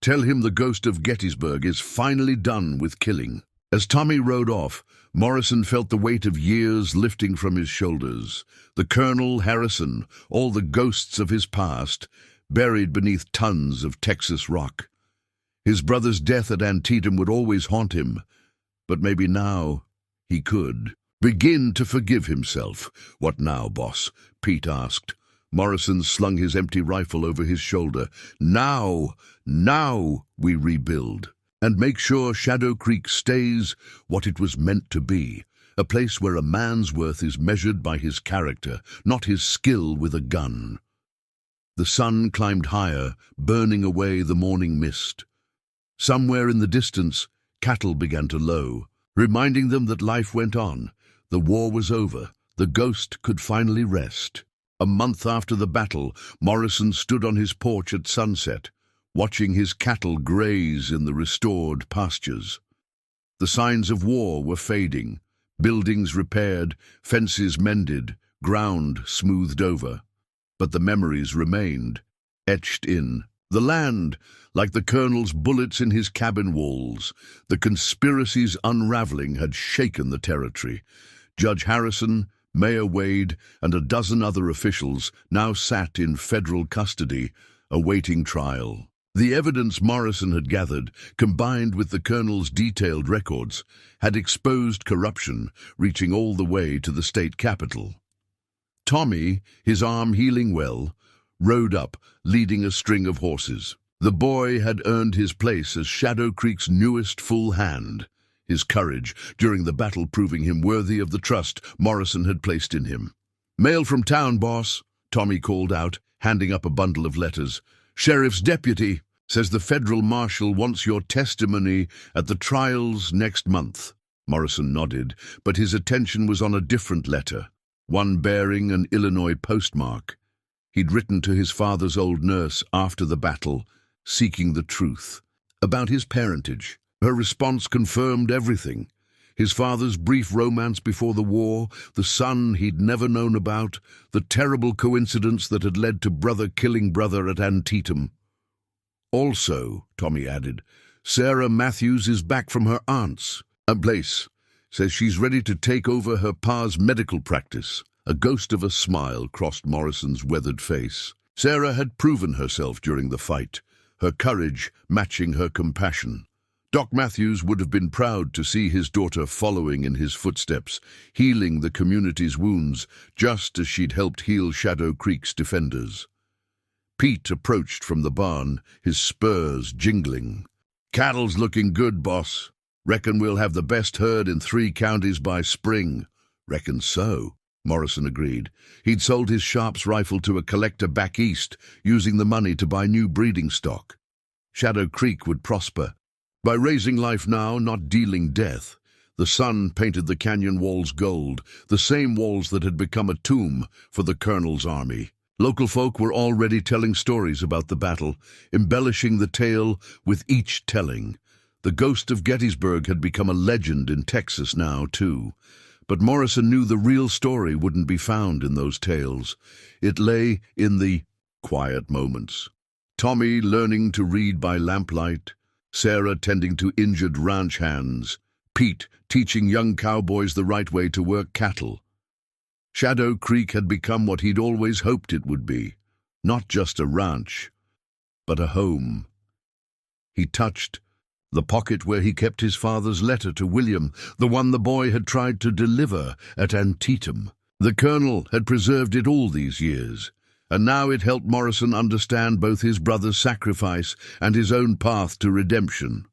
"Tell him the ghost of Gettysburg is finally done with killing." As Tommy rode off, Morrison felt the weight of years lifting from his shoulders. The Colonel, Harrison, all the ghosts of his past, buried beneath tons of Texas rock. His brother's death at Antietam would always haunt him, but maybe now he could begin to forgive himself. "What now, boss?" Pete asked. Morrison slung his empty rifle over his shoulder. Now we rebuild. And make sure Shadow Creek stays what it was meant to be, a place where a man's worth is measured by his character, not his skill with a gun. The sun climbed higher, burning away the morning mist. Somewhere in the distance, cattle began to low, reminding them that life went on. The war was over. The ghost could finally rest. A month after the battle, Morrison stood on his porch at sunset, watching his cattle graze in the restored pastures. The signs of war were fading, buildings repaired, fences mended, ground smoothed over. But the memories remained, etched in. The land, like the Colonel's bullets in his cabin walls, the conspiracy's unraveling had shaken the territory. Judge Harrison, Mayor Wade, and a dozen other officials now sat in federal custody, awaiting trial. The evidence Morrison had gathered, combined with the Colonel's detailed records, had exposed corruption, reaching all the way to the state capitol. Tommy, his arm healing well, rode up, leading a string of horses. The boy had earned his place as Shadow Creek's newest full hand, his courage during the battle proving him worthy of the trust Morrison had placed in him. "Mail from town, boss," Tommy called out, handing up a bundle of letters. "Sheriff's deputy says the federal marshal wants your testimony at the trials next month." Morrison nodded, but his attention was on a different letter, one bearing an Illinois postmark. He'd written to his father's old nurse after the battle, seeking the truth about his parentage. Her response confirmed everything. His father's brief romance before the war, the son he'd never known about, the terrible coincidence that had led to brother killing brother at Antietam. Also, Tommy added, Sarah Matthews is back from her aunt's place. Says she's ready to take over her pa's medical practice. A ghost of a smile crossed Morrison's weathered face. Sarah had proven herself during the fight, her courage matching her compassion. Doc Matthews would have been proud to see his daughter following in his footsteps, healing the community's wounds, just as she'd helped heal Shadow Creek's defenders. Pete approached from the barn, his spurs jingling. Cattle's looking good, boss. Reckon we'll have the best herd in 3 counties by spring. Reckon so, Morrison agreed. He'd sold his Sharps rifle to a collector back east, using the money to buy new breeding stock. Shadow Creek would prosper. By raising life now, not dealing death. The sun painted the canyon walls gold, the same walls that had become a tomb for the colonel's army. Local folk were already telling stories about the battle, embellishing the tale with each telling. The ghost of Gettysburg had become a legend in Texas now, too. But Morrison knew the real story wouldn't be found in those tales. It lay in the quiet moments. Tommy learning to read by lamplight, Sarah tending to injured ranch hands, Pete teaching young cowboys the right way to work cattle. Shadow Creek had become what he'd always hoped it would be, not just a ranch, but a home. He touched the pocket where he kept his father's letter to William, the one the boy had tried to deliver at Antietam. The colonel had preserved it all these years, and now it helped Morrison understand both his brother's sacrifice and his own path to redemption.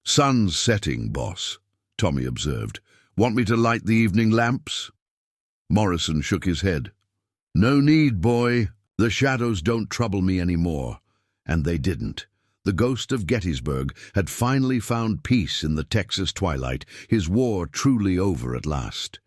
Sun's setting, boss, Tommy observed. Want me to light the evening lamps? Morrison shook his head. No need, boy. The shadows don't trouble me anymore. And they didn't. The ghost of Gettysburg had finally found peace in the Texas twilight, his war truly over at last.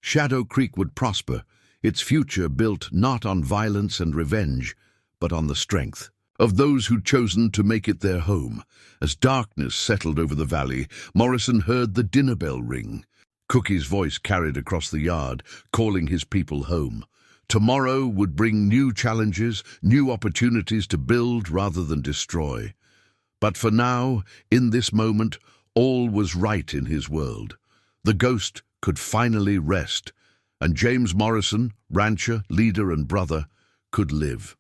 Shadow Creek would prosper, its future built not on violence and revenge, but on the strength of those who'd chosen to make it their home. As darkness settled over the valley, Morrison heard the dinner bell ring. Cookie's voice carried across the yard, calling his people home. Tomorrow would bring new challenges, new opportunities to build rather than destroy. But for now, in this moment, all was right in his world. The ghost could finally rest, and James Morrison, rancher, leader, and brother, could live.